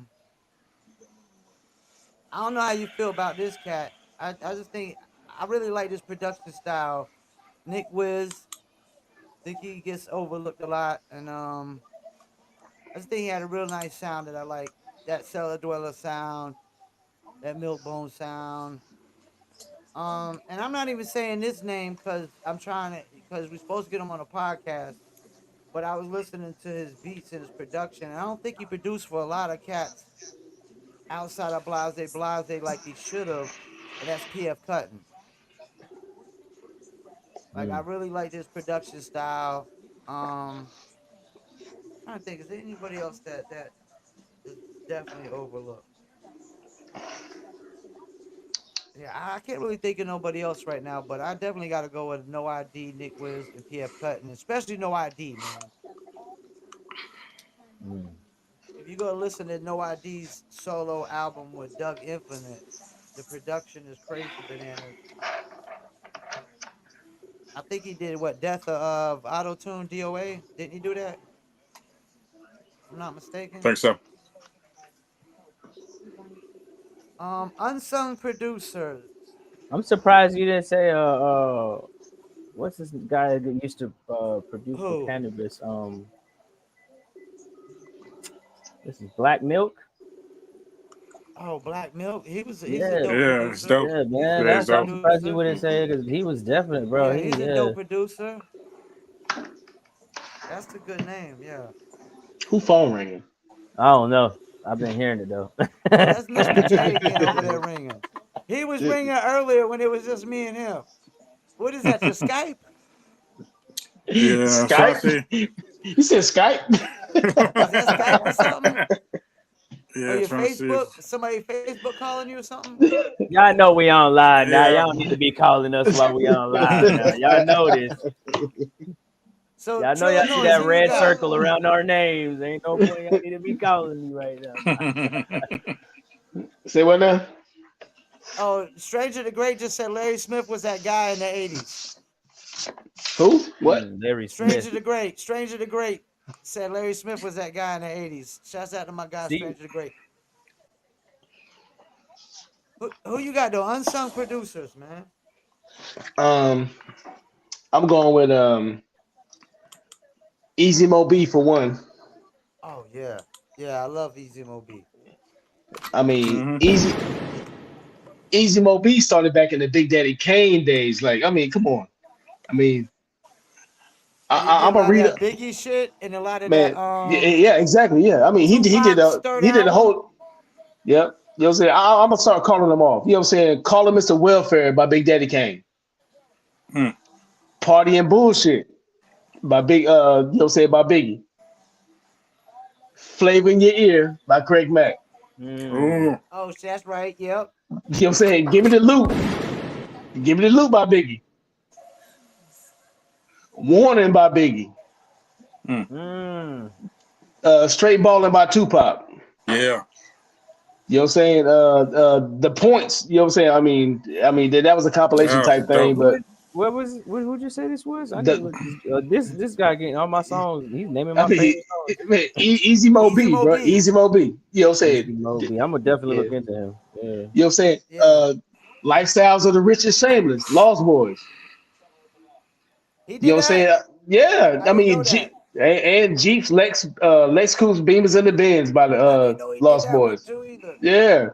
don't know how you feel about this cat. I just think I really like this production style. Nick Wiz, think he gets overlooked a lot, and I just think he had a real nice sound that I like. That cellar dweller sound, that milk bone sound. And I'm not even saying this name because I'm trying to because we're supposed to get him on a podcast. But I was listening to his beats and his production, and I don't think he produced for a lot of cats outside of Blase like he should have, and that's PF Cutton. Like I really like this production style. Trying to think, is there anybody else that is definitely overlooked? Yeah, I can't really think of nobody else right now, but I definitely got to go with No ID, Nick Wiz, and PF Cutton, especially No ID, man. If you go listen to No ID's solo album with Doug Infinite, the production is crazy bananas. I think he did what Death of Auto Tune DOA. Didn't he do that? If I'm not mistaken. Think so. Unsung producers. I'm surprised you didn't say what's this guy that used to produce for Who? Cannabis? This is Black Milk. Oh, Black Milk. He's a Yeah, dope Yeah, it's producer. dope. yeah, He's a man. Yeah, dope it's I'm dope. surprised you producer. wouldn't say it because he was definitely, bro. Yeah, He he's a yeah. dope producer. That's a good name. Yeah. Who phone ringing? I don't know. I've been hearing it though. Oh, that's Mr. J again over there ringing. He was ringing earlier when it was just me and him. What is that? Your Skype? Yeah, trying to Skype? see. You said Skype? Is that Skype or something? Or Yeah, your trying to see. Facebook? Somebody Facebook calling you or something? Y'all know we online now. Yeah, Y'all don't need to be calling us while we on live now. Y'all know this. So Y'all know y'all Trilla see Noise, that who you red got? circle around our names. Ain't no point y'all need to be calling me right now. Say what now? Oh, Stranger the Great just said Larry Smith was that guy in the 80s. Who? What? Larry Stranger Smith. the Great said Larry Smith was that guy in the 80s. Shouts out to my guy, See, Stranger the Great. Who you got though? Unsung producers, man. Um, I'm going with Easy Mo B for one. Oh yeah. Yeah, I love Easy Mo B. I mean, hmm Easy Mo B started back in the Big Daddy Kane days. Like, I mean, come on. I mean, And he did a I'm a lot of reader, that Biggie shit and a lot of that man. Yeah, exactly. Yeah, I mean, Tupac Stirred he did the album. whole. Yep. You know what I'm saying? I'm gonna start calling them off. You know what I'm saying? Call him Mr. Welfare by Big Daddy Kane. Hmm. Party and Bullshit by Big you know what I'm saying, by Biggie. Flavor in Your Ear by Craig Mack. Ooh. Oh, that's right. Yep. You know what I'm saying? Give Me the Loot. Give Me the Loot by Biggie. Warning by Biggie. mm. Straight Ballin' by Tupac. Yeah. You know what I'm saying? The Points, you know what I'm saying? I mean that was a compilation Yeah, type thing, dope. but What would you say this was? I need to the look this guy getting all my songs. He's naming I my mean, favorite songs. man, Easy Mo Easy B, Mo bro. B. Easy Mo B. You know what I'm saying? Easy Moby. I'm gonna definitely Yeah. look into him. Yeah. You know what I'm saying? Yeah. Lifestyles of the Rich and Shameless, Lost Boys. He You know did what I'm saying? that? Yeah, I I didn't mean, know that. And Jeeps, Lex Coop's Beamers and the Bins by the I didn't know he did Lost that one Boys. too either. Yeah,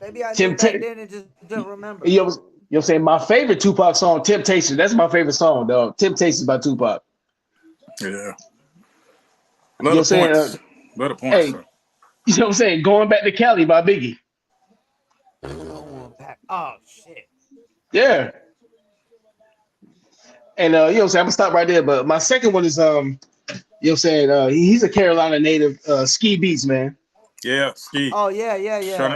Maybe I knew back Temptation. then and just didn't remember. You know, what I'm saying? My favorite Tupac song, Temptation. That's my favorite song, dog. Temptations by Tupac. Yeah. You Love know what the I'm saying? points. Love the points. Hey, So. you know what I'm saying? Going Back to Cali by Biggie. Going back. Oh shit. Yeah. And you know what I'm saying? I'm gonna stop right there. But my second one is you know what I'm saying? He's a Carolina native, Ski Beats, man. Yeah, Ski. Oh yeah.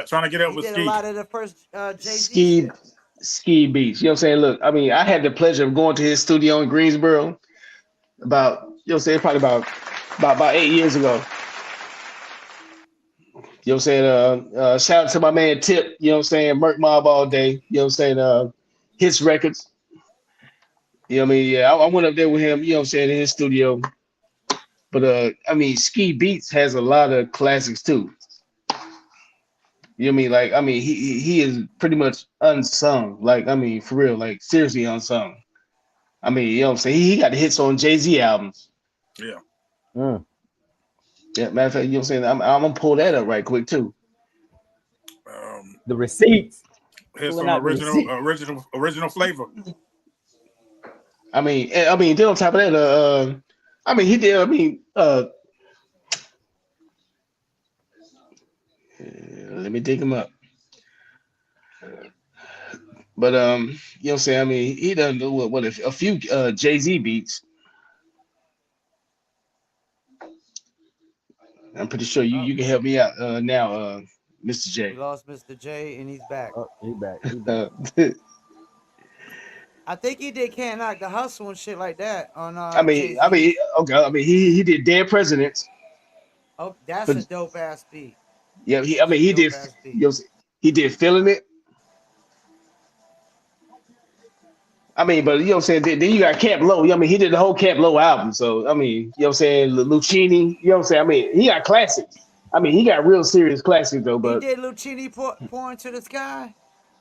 Trying to get up He with did a Ski. lot of the first Jay Z Ski shit. Ski Beats. You know what I'm saying? Look, I mean, I had the pleasure of going to his studio in Greensboro about, you know what I'm saying, probably about 8 years ago. You know what I'm saying? Shout out to my man Tip, you know what I'm saying? Merc Mob all day. You know what I'm saying? Hits records. You know what I mean? Yeah, I went up there with him, you know what I'm saying, in his studio. But I mean, Ski Beats has a lot of classics too. You know what I mean? Like, I mean, he is pretty much unsung. Like, I mean, for real, like seriously unsung. I mean, you know what I'm saying? He got the hits on Jay-Z albums. Yeah. Yeah, matter of fact, you know what I'm saying? I'm gonna pull that up right quick too. The receipts. His Pulling from out the original flavor. I mean, then on top of that, I mean, he did. I mean, let me dig him up. But you know what I'm saying? I mean, he done what a few Jay-Z beats. I'm pretty sure you can help me out now, Mr. We J. lost Mr. J, and he's back. Oh, he back. He back. I think he did Can't Knock the Hustle and shit like that on okay. I mean, he did Dead Presidents. Oh, that's But a dope ass beat. yeah, That's a he dope did. ass beat. You know, he did Feeling It. I mean, but you know what I'm saying? Then you got Camp Low. You know what I mean? He did the whole Camp Low album. So, I mean, you know what I'm saying? Lucchini, you know what I'm saying? I mean, he got classics. I mean, he got real serious classics, though. He But did Lucchini Pouring to the Sky?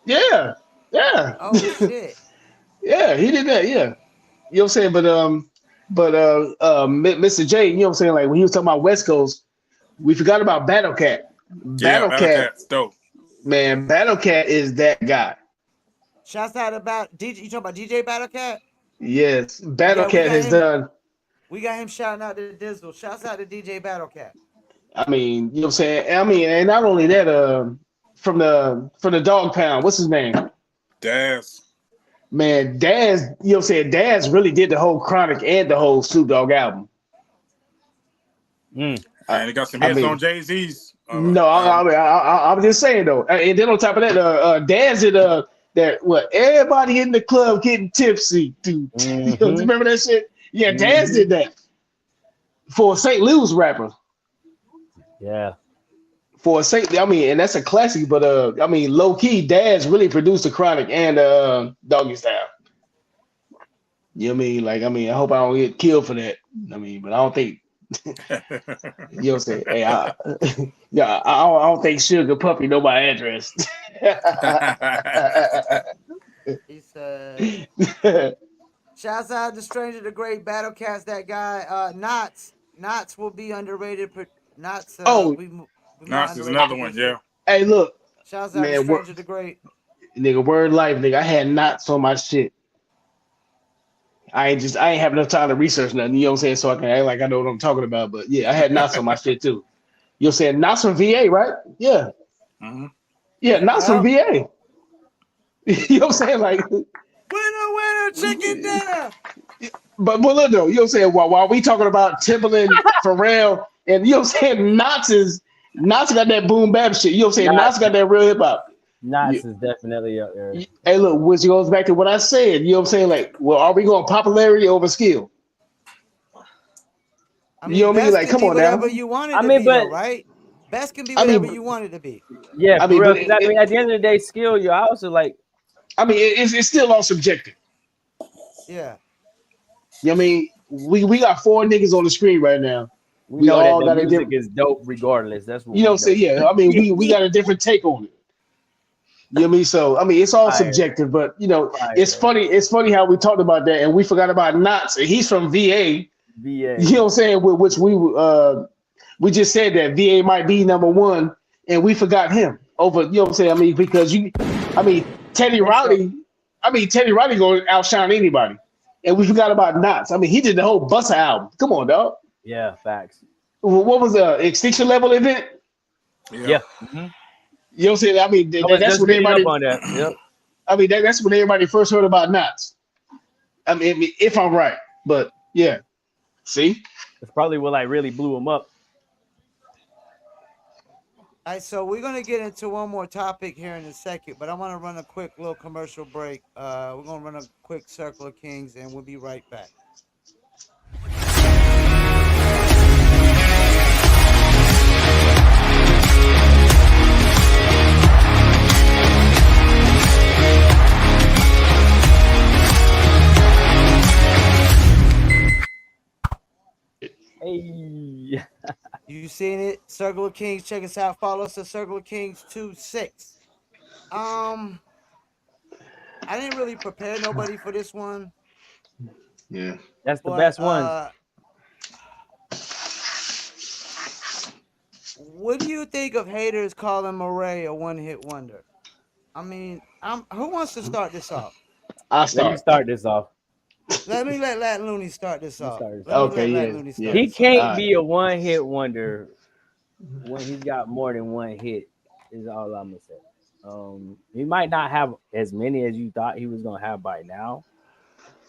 yeah. Oh, shit. Yeah, he did that. Yeah. You know what I'm saying? Mr. J, you know what I'm saying? Like when he was talking about West Coast, we forgot about Battle Cat. Yeah, Battle Cat's dope. Man, Battle Cat is that guy. Shouts out about DJ. You talking about DJ Battle Cat? Yes, Battle Cat has done. We got him shouting out to Dizzle. Shouts out to DJ Battle Cat. I mean, you know what I'm saying? I mean, and not only that, from the Dog Pound, what's his name? Daz. Man, Daz, you know what I'm saying? Daz really did the whole Chronic and the whole Snoop Dogg album. And he got some hits on Jay-Z's. No, I'm just saying though. And then on top of that, Daz did that what everybody in the club getting tipsy. Dude. You remember that shit? Yeah, Daz did that for a St. Louis rapper. Yeah. For a St. I mean, and that's a classic, but I mean, low key, Daz really produced the Chronic and Doggy Style. You know what I mean? Like, I mean, I hope I don't get killed for that. I mean, but I don't think. You know what I'm saying? Hey, I don't think Sugar Puppy know my address. He said, shouts out to Stranger the Great, Battle Cats, that guy. Knots will be underrated. Knots. Knots is another one, yeah. Hey, look. Shouts out to Stranger the Great. Nigga, word life, nigga. I had knots on my shit. I ain't have enough time to research nothing, you know what I'm saying? So I can act like I know what I'm talking about. But yeah, I had knots on my shit too. You know what I'm saying? Knots from VA, right? Yeah. Mm-hmm. Yeah, knots from VA. You know what I'm saying? Like, winner, chicken dinner. But look though, you know what I'm saying? While we talking about Timbaland, Pharrell, and you know what I'm saying, Knots got that boom bap shit. You know what I'm saying? Knots got that real hip hop. Knots is definitely up there. Hey, look, which goes back to what I said. You know what I'm saying? Like, well, are we going popularity over skill? I mean, you know what I mean? Like, come on now. Whatever you want it to be, though, right? Best can be whatever you want it to be. Yeah, I mean, at the end of the day, skill. You also like. I mean, it's still all subjective. Yeah. You know what I mean? We got 4 niggas on the screen right now. We know all that the music is dope regardless. That's what you know what I'm saying. Yeah, I mean, we got a different take on it. You know what I mean? So I mean, it's all subjective, but you know, it's funny. It's funny how we talked about that and we forgot about Knots. He's from VA. You know what I'm saying? Which we just said that VA might be number 1, and we forgot him over. You know what I'm saying? I mean, because Teddy Riley going to outshine anybody, and we forgot about Knots. I mean, he did the whole Busta album. Come on, dog. Yeah, facts. What was the Extinction Level event? Yeah. Mm-hmm. You know what I'm saying? I mean, that's when everybody. On that. Yep. I mean, that's when everybody first heard about Knots. I mean, if I'm right, but yeah. See, it's probably what like really blew him up. All right, so we're gonna get into one more topic here in a second, but I want to run a quick little commercial break. We're gonna run a quick Circle of Kings, and we'll be right back. You seen it? Circle of Kings. Check us out. Follow us at Circle of Kings 26. I didn't really prepare nobody for this one. Yeah. That's the But best ones. What do you think of haters calling Murray a one-hit wonder? I mean, who wants to start this off? I Let me start. start this off. Let me let Latin Looney start this Let me off. start this Let me off. Okay, let Latin yeah, Looney yeah. start He this off. All can't right. be a one-hit wonder when he's got more than one hit. Is all I'm gonna say. He might not have as many as you thought he was gonna have by now,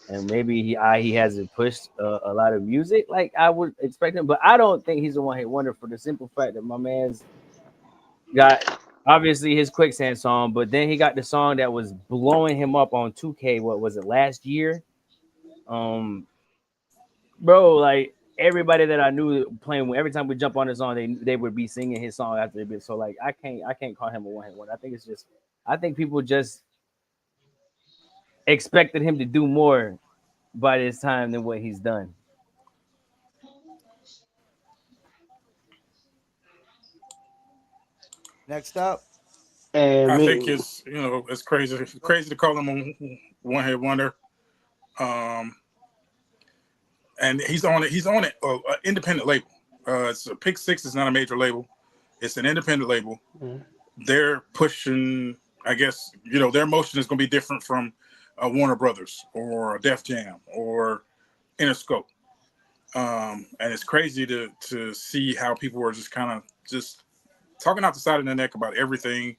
and maybe he hasn't pushed a lot of music like I would expect him. But I don't think he's a one-hit wonder for the simple fact that my man's got obviously his quicksand song, but then he got the song that was blowing him up on 2K. What was it last year? Um, bro, like everybody that I knew playing every time we jump on his song, they would be singing his song after a bit. So like I can't call him a one hit wonder. I think people just expected him to do more by this time than what he's done. Next up, And I think me, it's it's crazy to call him a one hit wonder. Um, and he's on it. He's on it. Independent label. It's Pick Six is not a major label. It's an independent label. They're pushing. I guess their motion is going to be different from Warner Brothers or Def Jam or Interscope. And it's crazy to see how people are just kind of just talking out the side of their neck about everything,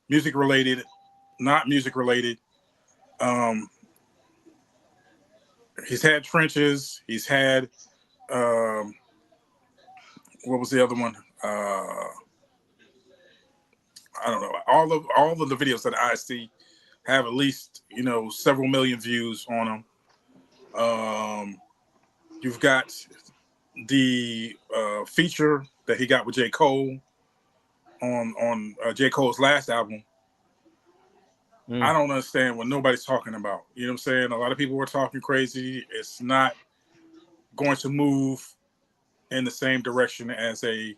music related, not music related. Um, he's had Trenches. He's had what was the other one? I don't know. All of the videos that I see have at least several million views on them. You've got the feature that he got with J. Cole on J. Cole's last album. I don't understand what nobody's talking about. You know what I'm saying? A lot of people were talking crazy. It's not going to move in the same direction as a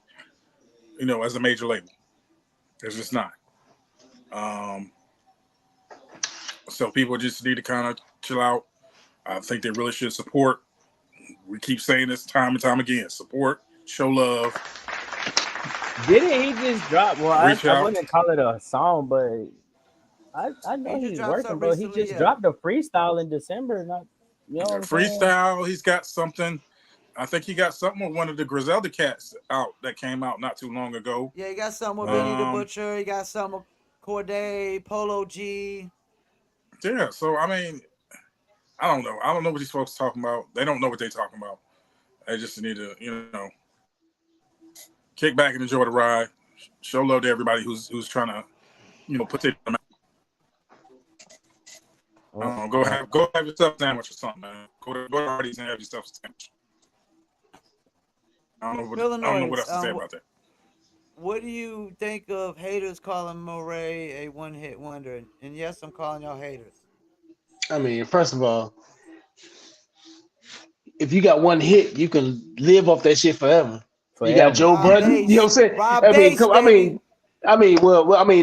major label. It's just not. So people just need to kind of chill out. I think they really should support. We keep saying this time and time again. Support, show love. Didn't he just drop? Well, Reach I out. wouldn't call it a song, but I know he just he's dropped working, something bro. He recently. just Yeah. dropped a freestyle in December. Not, you know what I'm saying? Freestyle. He's got something. I think he got something with one of the Griselda cats out that came out not too long ago. Yeah, he got something with Benny the Butcher. He got something with Corday, Polo G. Yeah. So I mean, I don't know. I don't know what these folks are talking about. They don't know what they're talking about. They just need to, kick back and enjoy the ride. Show love to everybody who's trying to, put their go have yourself a sandwich or something, man. Go to Hardee's and have yourself a sandwich. I don't know what else to say about that. What do you think of haters calling Murray a one-hit wonder? And yes, I'm calling y'all haters. I mean, first of all, if you got one hit, you can live off that shit forever. You got Forever. Joe Rob Budden. You know what Bass. I'm saying? Rob I mean, Bass, come. baby.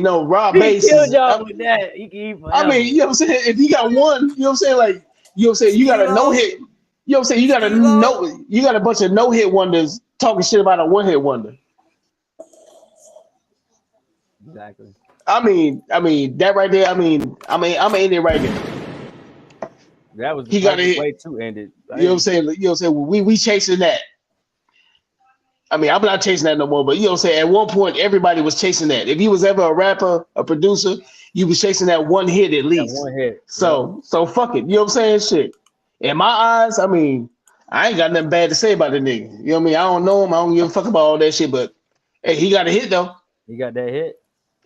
No. Rob He Bass killed is. y'all with that. He can eat I forever. mean, you know what I'm saying? If you got one, you know what I'm saying? Like, you know what I'm saying? You got a no Skee-Lo. hit. You know what I'm saying? Skee-Lo. You got a bunch of no hit wonders talking shit about a one hit wonder. Exactly. I mean that right there. I'm in it right there. That was the He got a perfect hit. way to end it. You know what I'm saying? You know what I'm saying? We chasing that. I mean, I'm not chasing that no more, but you know what I'm saying? At one point, everybody was chasing that. If you was ever a rapper, a producer, you was chasing that one hit at That least. one hit. So fuck it. You know what I'm saying? Shit. In my eyes, I mean, I ain't got nothing bad to say about the nigga. You know what I mean? I don't know him. I don't give a fuck about all that shit, but hey, he got a hit though. He got that hit.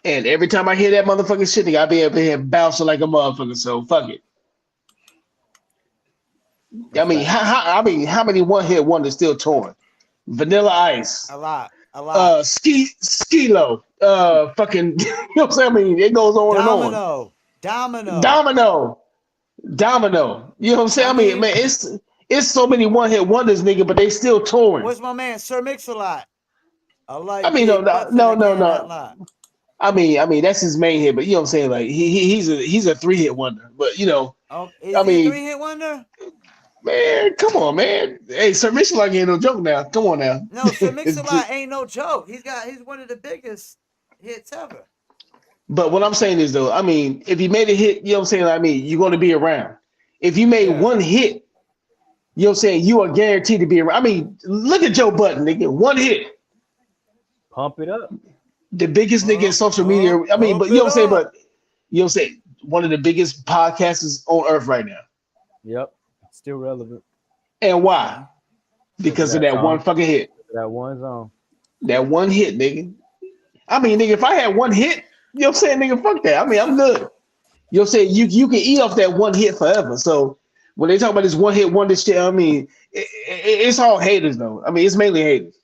And every time I hear that motherfucking shit, I be up here bouncing like a motherfucker. So fuck it. That's fact. How many one hit wonders still touring? Vanilla Ice. A lot. Skilo, fucking, you know what I'm saying? I mean, it goes on and on. Domino. Domino. You know what I'm saying? I mean, man, it's so many one hit wonders, nigga, but they still touring. What's my man, Sir Mix-a-Lot? I like I mean, big butts and I cannot no. lie. I mean, that's his main hit, but you know what I'm saying? Like he's a 3-hit wonder. But Oh, I is he a mean, 3-hit wonder? man, come on, man. Hey, Sir Mix-a-Lot ain't no joke now. Come on now. No, Sir Mix-a-Lot ain't no joke. He's one of the biggest hits ever. But what I'm saying is though, I mean, if you made a hit, you know what I'm saying? I mean, you're going to be around. If you made Yeah. one hit, you know what I'm saying? You are guaranteed to be around. I mean, look at Joe Budden, nigga. One hit, Pump it up. the biggest nigga in Pump, social media. pump, I mean, pump but you know it what I'm saying? up. But you know what I'm saying? One of the biggest podcasters on earth right now. Yep. Still relevant. And why? Mm-hmm. Because of Because of that that one song. fucking hit. That one song. That one hit, nigga. I mean, nigga, if I had one hit, you know what I'm saying, nigga, fuck that. I mean, I'm good. You know what I'm saying? You can eat off that one hit forever. So when they talk about this one hit wonder shit, I mean, it's all haters though. I mean, it's mainly haters.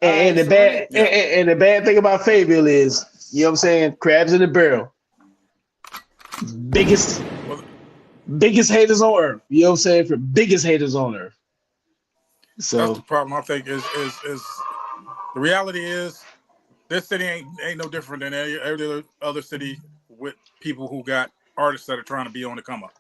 All And right, the so let me. bad and the bad thing about Fayetteville is, you know what I'm saying, crabs in the barrel. Biggest Well, biggest haters on earth. You know what I'm saying? For biggest haters on earth. that's the So problem. I think is the reality is this city ain't no different than every other city with people who got artists that are trying to be on the come up.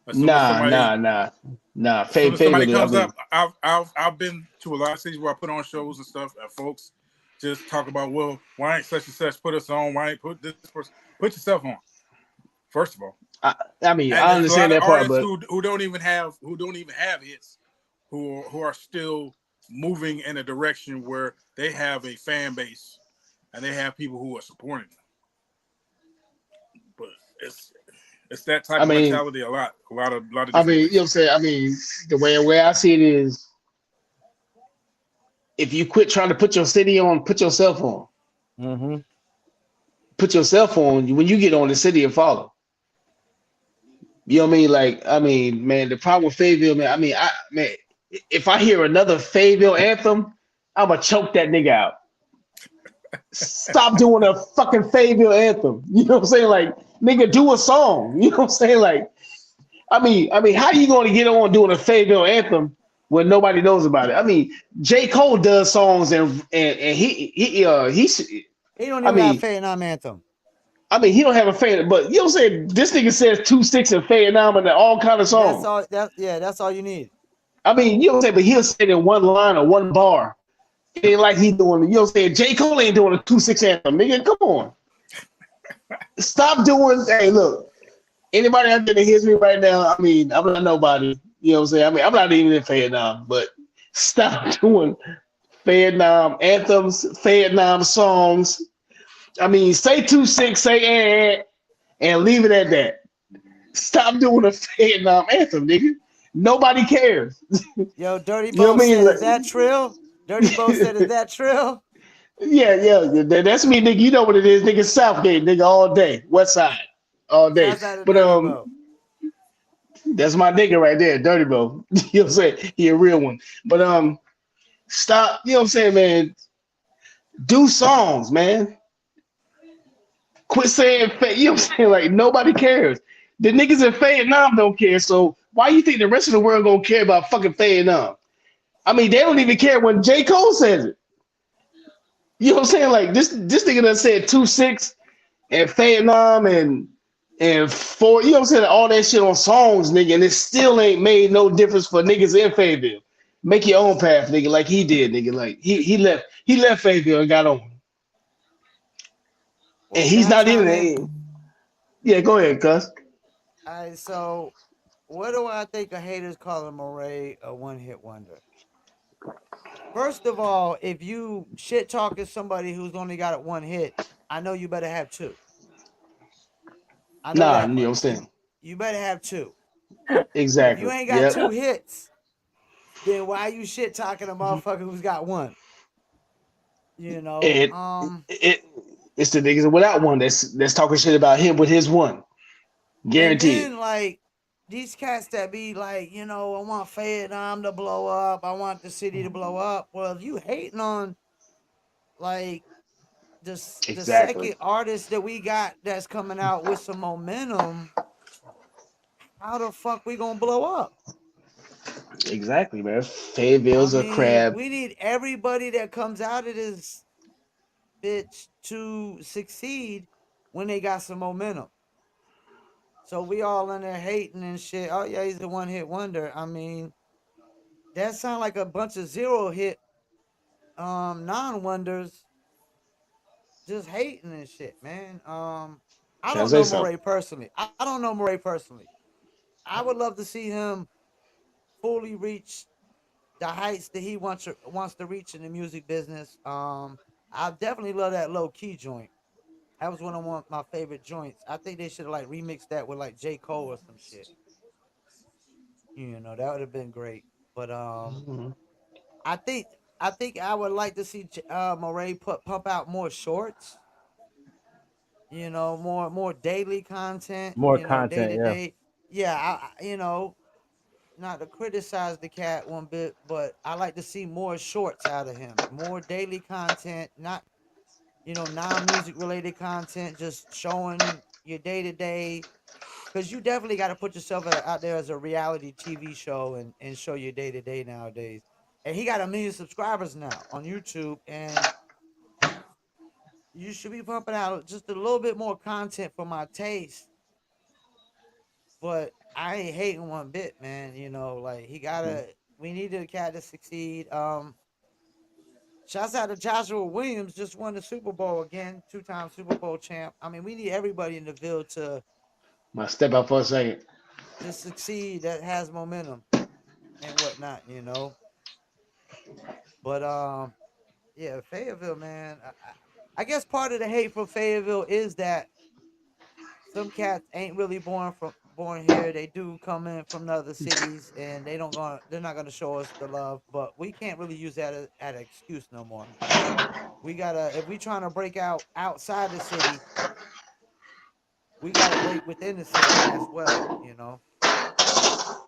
As soon as nah, somebody nah, nah, nah. as soon as somebody Fayetteville, I comes mean, up, I've been to a lot of cities where I put on shows and stuff, and folks just talk about, well, why ain't such and such put us on? Why ain't put this person? Put yourself on, first of all. I, I mean, And I there's a lot understand of that part, artists but who don't even have hits, who are still moving in a direction where they have a fan base and they have people who are supporting them. But it's that type I of mean, mentality a lot of I different mean, you know what I'm places. saying? I mean, the way I see it is, if you quit trying to put your city on, put yourself on. Mm-hmm. Put yourself on. When you get on, the city and follow. You know what I mean? Like, I mean, man, the problem with Fayetteville, man. I mean, man, if I hear another Fayetteville anthem, I'ma choke that nigga out. Stop doing a fucking Fayetteville anthem. You know what I'm saying? Like, nigga, do a song. You know what I'm saying? Like, I mean, how you going to get on doing a Fayetteville anthem when nobody knows about it? I mean, J. Cole does songs and he's. He don't I even got a mean, Fayettenam anthem. he don't have a fan, but you know what I'm saying? This nigga says 2-6 and Fayettenam and all kind of That's songs. all. That's all you need. I mean, you know what I'm saying? But he'll say it in one line or one bar. It ain't like he doing, you know what I'm saying? J. Cole ain't doing a 2-6 anthem, nigga. Come on. Stop doing, hey, look, anybody out there that hears me right now, I mean, I'm not nobody. You know what I'm saying? I mean, I'm not even in Fayettenam, but stop doing Fayettenam anthems, Fayettenam songs. I mean, say 2-6, say and leave it at that. Stop doing a Vietnam anthem, nigga. Nobody cares. Yo, Dirty You know Bo what I mean? said, "Is that trill?" Dirty Bo said, "Is that trill?" Yeah. That's me, nigga. You know what it is, nigga. Southgate, nigga, all day. West Side, all day. Shouts out to But Dirty Bo. that's my nigga right there, Dirty Bo. You know what I'm saying? He a real one. But stop. You know what I'm saying, man? Do songs, man. Quit saying fake. You know what I'm saying? Like nobody cares. The niggas in Vietnam don't care. So why you think the rest of the world gonna care about fucking Vietnam? I mean, they don't even care when J. Cole says it. You know what I'm saying? Like this nigga done said 2-6 and Vietnam and four, you know what I'm saying? All that shit on songs, nigga, and it still ain't made no difference for niggas in Fayetteville. Make your own path, nigga, like he did, nigga. Like he left Fayetteville and got on. And Well, can he's I not even chime in? a, yeah, go ahead, cuz. All right, so what do I think of haters calling Moray a one-hit wonder? First of all, if you shit talking somebody who's only got one hit, I know you better have two. I know Nah, that you know what I'm much. saying? You better have two. If you Exactly. ain't got Yep. two hits, then why you shit talking a motherfucker who's got one? You know, And it's the niggas without one that's talking shit about him with his one. and Guaranteed. then like these cats that be like, I want Fayettenam to blow up. I want the city to blow up. Well, if you hating on like the Exactly. second artist that we got that's coming out with some momentum, how the fuck we gonna blow up? Exactly, man. I Fayetteville's a mean, crab. we need everybody that comes out of this bitch to succeed when they got some momentum. So we all in there hating and shit. Oh yeah, he's a one hit wonder. I mean, that sound like a bunch of zero hit non wonders just hating and shit, man. I Can I don't say know something? Murray personally. I don't know Murray personally. I would love to see him fully reach the heights that he wants to reach in the music business. I definitely love that low key joint. That was one of my favorite joints. I think they should have like remixed that with like J. Cole or some shit. You know, that would have been great. But Mhm. I think I would like to see Moray pump out more shorts. You know, more daily content. More You know, day content, to yeah. day. Yeah, you know, not to criticize the cat one bit, but I like to see more shorts out of him, more daily content, not non-music related content, just showing your day to day. Because you definitely got to put yourself out there as a reality TV show and show your day to day nowadays. And he got 1 million subscribers now on YouTube, and you should be pumping out just a little bit more content for my taste. But I ain't hating one bit, man. You know, like he gotta. We need the cat to succeed. Shouts out to Joshua Williams, just won the Super Bowl again, 2-time Super Bowl champ. I mean, we need everybody in the Ville Might step out for a second. to succeed that has momentum and whatnot, you know. But yeah, Fayetteville, man. I guess part of the hate for Fayetteville is that some cats ain't really born here. They do come in from the other cities, and they're not gonna show us the love. But we can't really use that as an excuse no more. We gotta if we trying to break out outside the city, we gotta break within the city as well. You know, so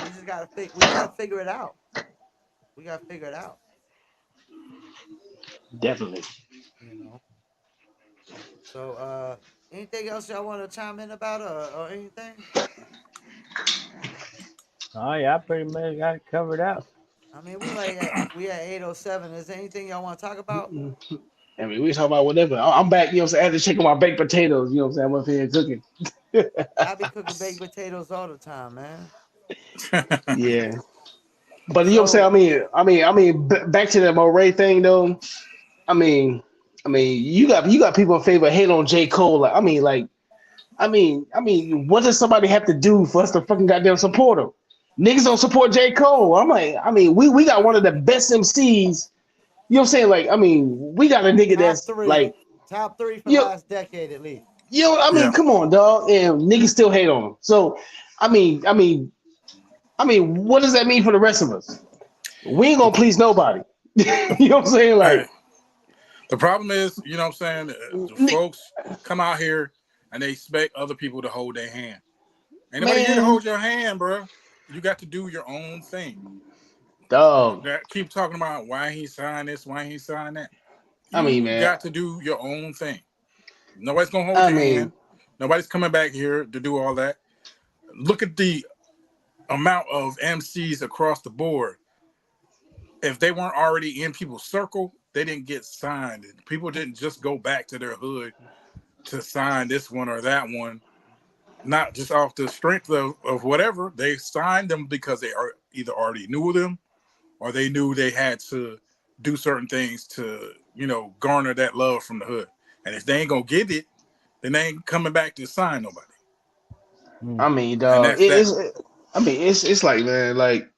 we just gotta figure it out. We gotta figure it out. Definitely. You know. So anything else y'all want to chime in about or anything? Oh yeah, I pretty much got it covered out. I mean, we at 8:07. Is there anything y'all want to talk about? I mean, we talk about whatever. I'm back, you know what I'm saying? I had to check on my baked potatoes, you know what I'm saying? I'm up here cooking. Yeah, I be cooking baked potatoes all the time, man. Yeah. But you know what I'm saying? So Back to that Moray thing though. I mean, you got people in favor hate on J. Cole. What does somebody have to do for us to fucking goddamn support him? Niggas don't support J. Cole. We got one of the best MCs. You know what I'm saying? We got a nigga top that's three, like, top three for the you last decade at least. Yeah. come on, dog. And niggas still hate on him. So, I mean, I mean, what does that mean for the rest of us? We ain't The, gonna please nobody. You know what I'm saying? hey, Like, the problem is, you know what I'm saying? The folks come out here and they expect other people to hold their hand. Ain't nobody here to man, hold your hand, bro. You got to do your own thing. dog. That keep talking about why he signed this, why he signed that. You Man, got to do your own thing. Nobody's gonna hold I your hand. mean, Nobody's coming back here to do all that. Look at the amount of MCs across the board. If they weren't already in people's circle, they didn't get signed. People didn't just go back to their hood to sign this one or that one, not just off the strength of whatever. They signed them because they are either already knew them or they knew they had to do certain things to, garner that love from the hood. And if they ain't gonna get it, then they ain't coming back to sign nobody. Mm. And dog. that's that. It's like, man, like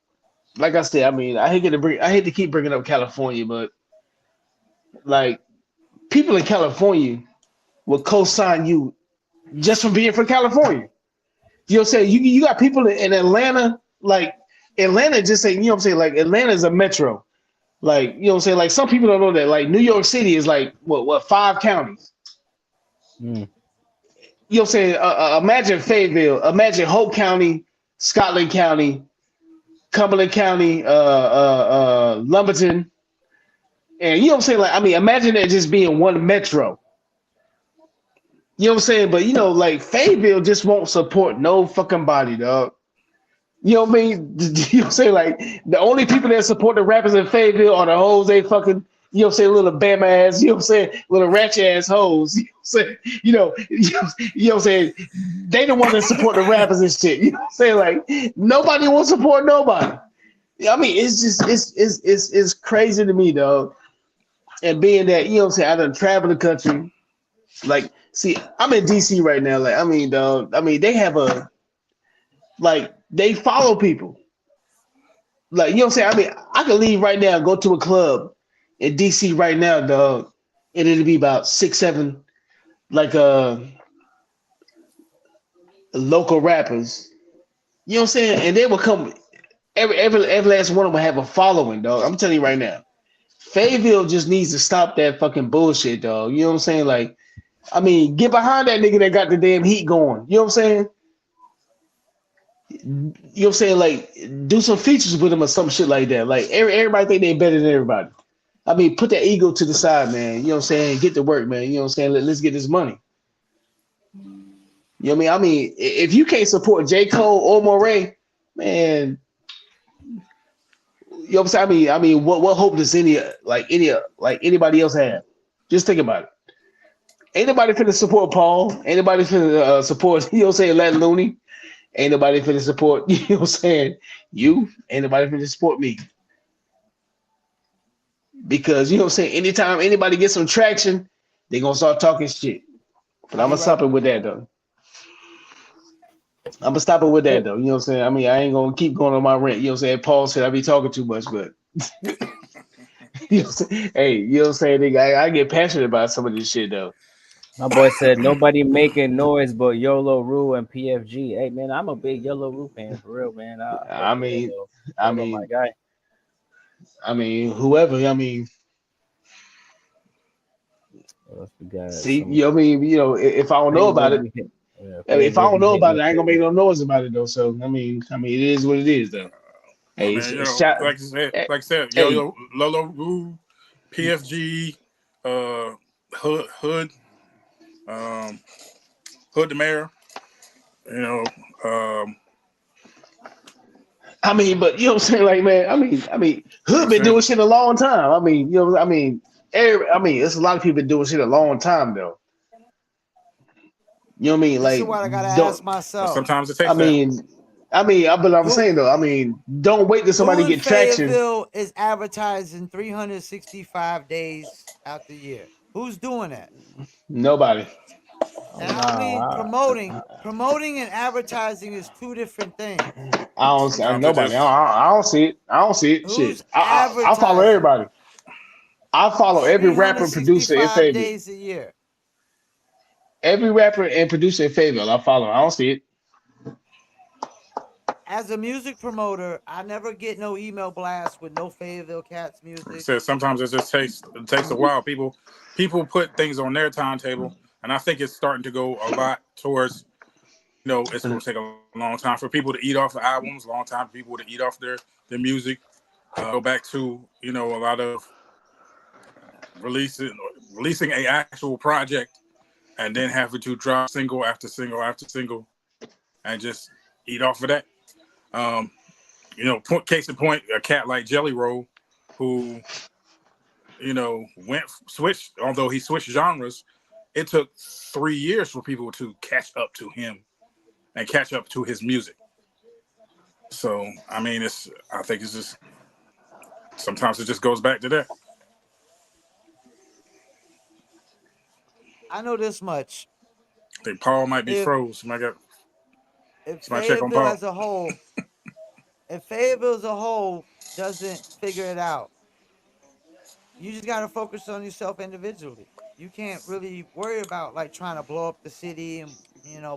I said. I hate to keep bringing up California, but like people in California will co-sign you just for being from California. You know what I'm saying? You got people in Atlanta, like Atlanta just saying, you know what I'm saying? Like Atlanta is a metro. Like, you know what I'm saying? Like some people don't know that. Like New York City is like what 5 counties. Mm. You know what I'm saying? Imagine Fayetteville, imagine Hope County, Scotland County, Cumberland County, Lumberton. And you know what I'm saying? Like, imagine that just being one metro. You know what I'm saying? But like Fayetteville just won't support no fucking body, dog. You know what I mean? You know what I'm saying? Like the only people that support the rappers in Fayetteville are the hoes they fucking, you know what I'm saying, little bam ass, you know what I'm saying, little ratchet ass hoes. You know what I'm saying? You know what I'm saying? They the one that support the rappers and shit. You know what I'm saying? Like nobody wants to support nobody. I mean, it's just it's crazy to me, dog. And being that, you know what I'm saying, I done traveled the country. Like, see, I'm in DC right now. Like, I mean, dog, I mean, they have a like they follow people. Like, you know what I'm saying? I mean, I could leave right now and go to a club in DC right now, dog, and it'll be about 6, 7 like local rappers. You know what I'm saying? And they will come every last one of them will have a following, dog. I'm telling you right now. Fayetteville just needs to stop that fucking bullshit, dog. You know what I'm saying? Like, I mean, get behind that nigga that got the damn heat going. You know what I'm saying? You know what I'm saying? Like, do some features with him or some shit like that. Like, everybody think they better than everybody. I mean, put that ego to the side, man. You know what I'm saying? Get to work, man. You know what I'm saying? Let's get this money. You know what I mean? I mean, if you can't support J. Cole or Moray, man, you know what I'm saying? What hope does anybody else have? Just think about it. Ain't nobody finna support Paul. Ain't nobody finna support, you know what I'm saying, Latin Looney. Ain't nobody finna support, you know what I'm saying, you. Ain't nobody finna support me. Because, you know what I'm saying, anytime anybody gets some traction, they gonna start talking shit. But I'm You gonna right. stop it with that, though. I'm gonna stop it with Hey, that, though. You know what I'm saying? I mean, I ain't gonna keep going on my rant. You know what I'm saying? Paul said I be talking too much, but, you know what I'm saying? Hey, you know what I'm saying, nigga, I get passionate about some of this shit, though. my boy said nobody making noise but YOLO Rule and PFG. Hey man, I'm a big YOLO Rule fan for real, man. I fuck I with mean, YOLO. I YOLO, my mean, guy. whoever, I mean, What else we got? see, Some you know what I mean? You know, if I don't know Fayetteville about it, be hit. Yeah, if I Fayetteville don't be know hitting about it, up I ain't gonna make crazy. no noise about it though. So I mean, it is what it is though. I Hey, mean, you know, shot. like I said, Yo Hey, Yo, Lolo Roo, PFG, Hood, um, Hood the Mayor. You know, um, I mean, but you know what I'm saying, like man. you know Hood what been I'm saying? doing shit a long time. I mean, you know, it's a lot of people been doing shit a long time though. You know what I mean? This is Like, what I gotta ask don't. But myself. sometimes it I takes that. mean, but I'm Who saying though. I mean, don't wait till who somebody in get traction. Fayetteville is advertising 365 days out the year? Who's doing that? Nobody. Oh And I don't mean no, promoting. Promoting and advertising is two different things. I don't. Sometimes it Nobody. just I don't see it. I don't see it. Shit. Who's I follow advertising everybody. I follow every rapper and producer in 365 Fayetteville. days a year? Every rapper and producer in Fayetteville, I follow. I don't see it. As a music promoter, I never get no email blast with no Fayetteville Cats like I music. said, sometimes it takes a while. People put things on their timetable, and I think it's starting to go a lot towards, it's going to take a long time for people to eat off the albums, a long time for people to eat off their music. Go back to a lot of releasing releasing a actual project and then having to drop single after single after single and just eat off of that. Um, case in point, a cat like Jelly Roll, who went switched. Although he switched genres, it took 3 years for people to catch up to him and catch up to his music. So I mean, I think it's just sometimes it just goes back to that. I know this much. I think Paul might be If froze. if Somebody check on Fayetteville Paul. as a whole, if Fayetteville as a whole doesn't figure it out, you just gotta focus on yourself individually. You can't really worry about like trying to blow up the city and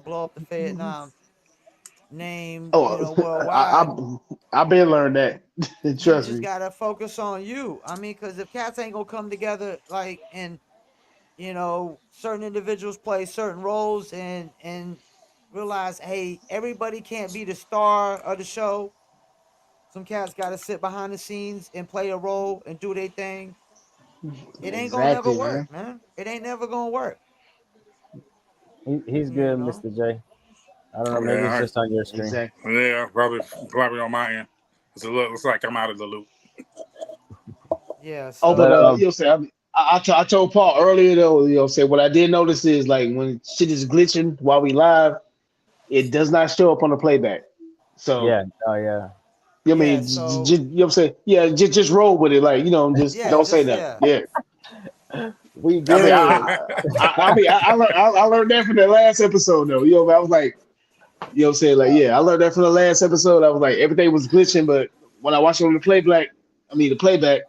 blow up the Fayettenam name, Oh, worldwide. I've been learned that. You Trust just me. gotta focus on you. I mean, because if cats ain't gonna come together, like, and certain individuals play certain roles and realize, hey, everybody can't be the star of the show. Some cats gotta sit behind the scenes and play a role and do their thing. It ain't gonna never Exactly, work, man. man. It ain't never gonna work. he's You good, know. Mr. J. I don't know. Maybe it's Yeah, just on your screen. Exactly. yeah, probably on my end. Looks like I'm out of the loop. Yeah. Oh, but But So you know, say I told Paul earlier though. You know, say what I did notice is like when shit is glitching while we live, it does not show up on the playback. So yeah, oh yeah, you know what I yeah. mean, So you know what I'm saying? Yeah, just roll with it. Like you know, just yeah. don't say Just nothing. yeah. Yeah. we I get mean, it. I learned that from the last episode though. You know, I was like, you know what I'm saying? Like, yeah, I learned that from the last episode. I was like, everything was glitching, but when I watched it on the playback,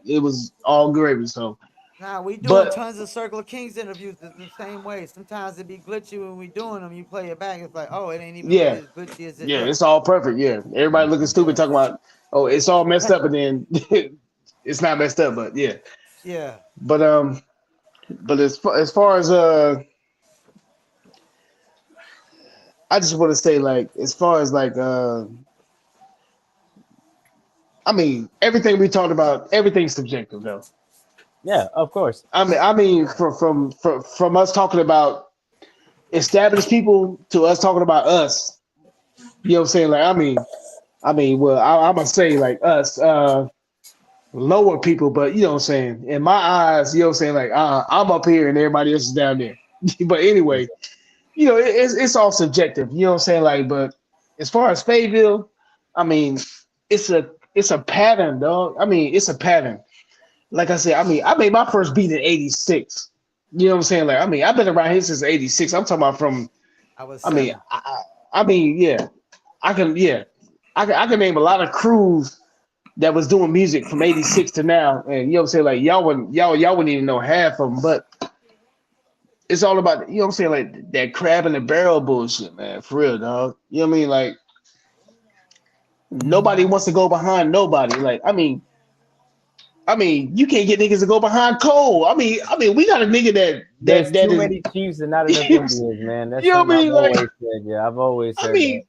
it was all gravy. So, Now we doing but tons of Circle of Kings interviews the same way. Sometimes it be glitchy when we doing them. You play it back, it's like, oh, it ain't even really yeah, as glitchy as it yeah, looks. it's all perfect. Yeah, everybody looking stupid Yeah. talking about, oh, it's all messed up, and then it's not messed up. But yeah, Yeah. but but as far as I just want to say like as far as like I mean everything we talked about, everything's subjective though. Yeah, of course. I mean, Yeah. from us talking about established people to us talking about us. You know what I'm saying? Like, well, I'm gonna say like us, lower people, but you know what I'm saying. In my eyes, you know what I'm saying. Like, I'm up here and everybody else is down there. But anyway, you know, it's all subjective. You know what I'm saying? Like, but as far as Fayetteville, I mean, it's a pattern, dog. I mean, it's a pattern. Like I said, I mean, I made my first beat in '86. You know what I'm saying? Like, I mean, I've been around here since '86. I'm talking about from. I was I mean, 7. I mean, yeah, yeah, I can name a lot of crews that was doing music from '86 to now, and you know what I'm saying? Like, y'all wouldn't even know half of them, but it's all about you know what I'm saying? Like that crab in the barrel bullshit, man. For real, dog. You know what I mean? Like, nobody wants to go behind nobody. Like, I mean, you can't get niggas to go behind Cole. I mean, we got a nigga There's that too is. many Chiefs and not enough Indians, man. That's You know what something I I've mean? Like, always said. Yeah, I've always I said that. mean,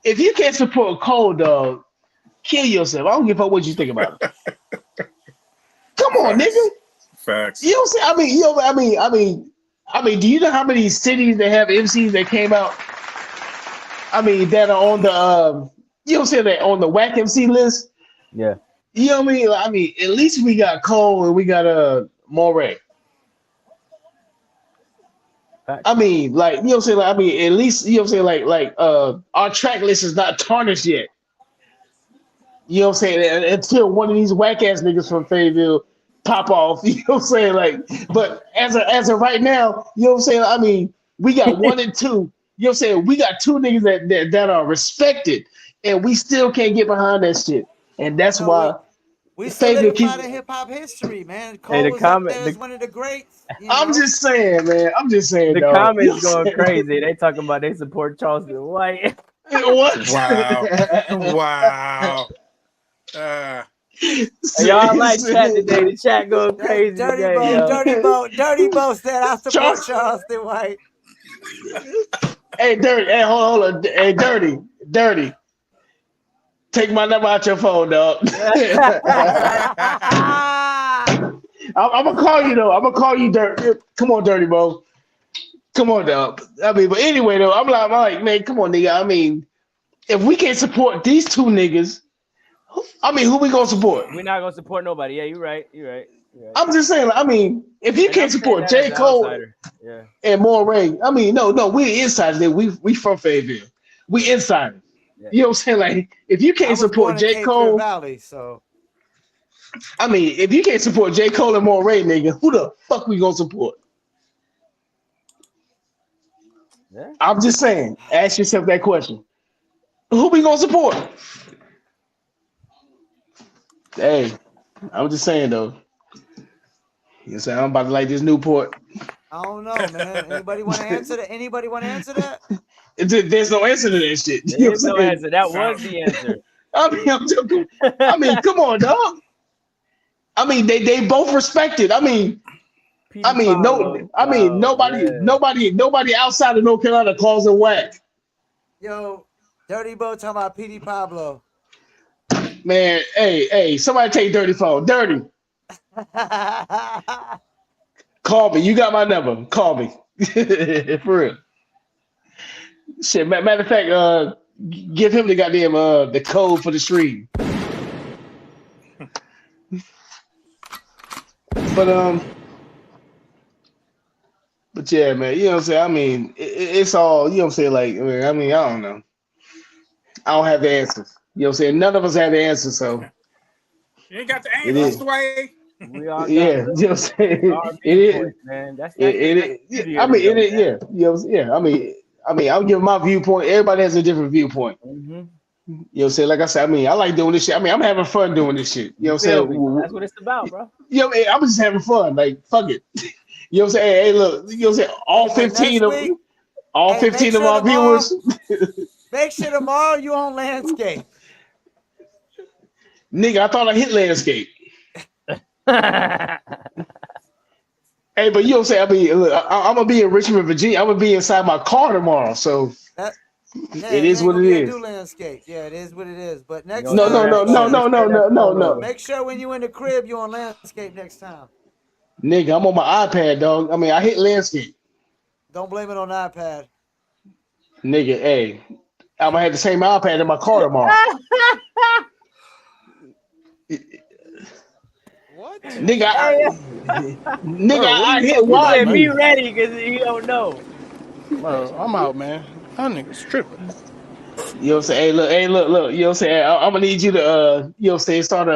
if you can't support Cole, dog, kill yourself. I don't give a fuck what you think about it. Come on, nigga. Facts. Facts. You know what I'm saying? I mean, you know, do you know how many cities that have MCs that came out? I mean, that are on the you know what I'm saying? That on the whack MC list. Yeah, You know what I mean? Like, I mean, at least we got Cole and we got Moray. I facts. mean, like, you know what I'm saying? Like, I mean, at least, you know what I'm saying? Like, our track list is not tarnished yet. You know what I'm saying? Until one of these whack ass niggas from Fayetteville pop off. You know what I'm saying? Like, but as of right now, you know what I'm saying? I mean, we got one and two. You know what I'm saying? We got two niggas that are respected, and we still can't get behind that shit. And You that's know, why we Fayetteville keep. solidified in hip hop history, man. Hey, Cole was up there as one of the greats, you I'm know. just saying, man. I'm just saying, the dog. You know comments what going I'm saying? crazy. They talking about they support Charleston White. What? Wow. Wow. Uh, Hey, y'all like chat today. The chat going That crazy today, yo. Dirty Bo said I support Charles, Charleston White. hey, dirty. Hey, hold on. Hey, dirty. Take my number out your phone, dog. I'm gonna call you though. I'm gonna call you, Dirt. Come on, Dirty Bo. Come on, dog. I mean, but anyway, though, I'm like, man, come on, nigga. I mean, if we can't support these two niggas, I mean, who we gonna support? We're not gonna support nobody. Yeah, you're right. You're right. You're right. I'm just saying. Like, I mean, if you And can't I'm saying support that as J. an Cole outsider. Yeah. and Moray, I mean, no, we insiders. We from Fayetteville. We Yeah. insiders. Yeah. You know what I'm saying? Like, if you I can't was support born in J. Cape Fear Cole, Valley, so I mean, if you can't support J. Cole and Moray, nigga, who the fuck we gonna support? Yeah. I'm just saying. Ask yourself that question. Who we gonna support? Hey, I'm just saying though. You say I'm about to like this Newport. I don't know, man. Anybody want to answer that? Anybody want to answer that? There's no answer to that shit. You know There is what I'm no saying? answer. That was sound, the answer. I mean, I mean, come on, dog. I mean, they both respected. Petey Pablo. Oh yeah. Nobody outside of North Carolina calls him whack. Yo, Dirty Bo talking about Petey Pablo. Man, hey, somebody take Dirty phone. Dirty, call me. You got my number. Call me. For real. Shit, matter of fact, give him the goddamn the code for the stream. But but yeah, man, you know what I'm saying? I mean, it's all, you know what I'm saying? Like, I don't know. I don't have the answers. You know what I'm saying? None of us have the answers, so You ain't got the it answers, is. Sway. We all got Yeah, you know what I'm saying? our It is. viewpoints, man. That's the Yeah, beauty I of the mean, it show, is. Yeah, you know, yeah. I'm giving my viewpoint. Everybody has a different viewpoint. man. You know what I'm saying? Like I said, I like doing this shit. I'm having fun doing this shit. You know You what I'm feel saying? me? That's what it's about, bro. You know, I'm just having fun. Like, fuck it. You know what I'm saying? Hey, look, you know what I'm saying? Hey, but next week, All hey, make 15 of sure our tomorrow, viewers, you on landscape. nigga, I thought I hit landscape. Hey, but you know what I'm saying? I mean, look, I'm gonna be in Richmond, Virginia. I'm gonna be inside my car tomorrow, so That it yeah, you is ain't what gonna it be able to is. do landscape. Yeah, it is what it is. But You next gonna No, no, time, turn no, make that no, phone, sure no, no, turn that no, no, phone no. over. make sure when you in the crib, you on landscape next time. Nigga, I'm on my iPad, dog. I mean, I hit landscape. Don't blame it on the iPad. Nigga, hey, I'm gonna have the same iPad in my car tomorrow. What? Nigga, Hey, nigga, Bro, what are I you hit talking he about, said, man? "Be Wi-View. ready," because he don't know. Bro, I'm out, man. That nigga's tripping. You know what I'm saying? Hey, look. You know what I'm saying? I'm gonna need you to, you know what I'm saying? Start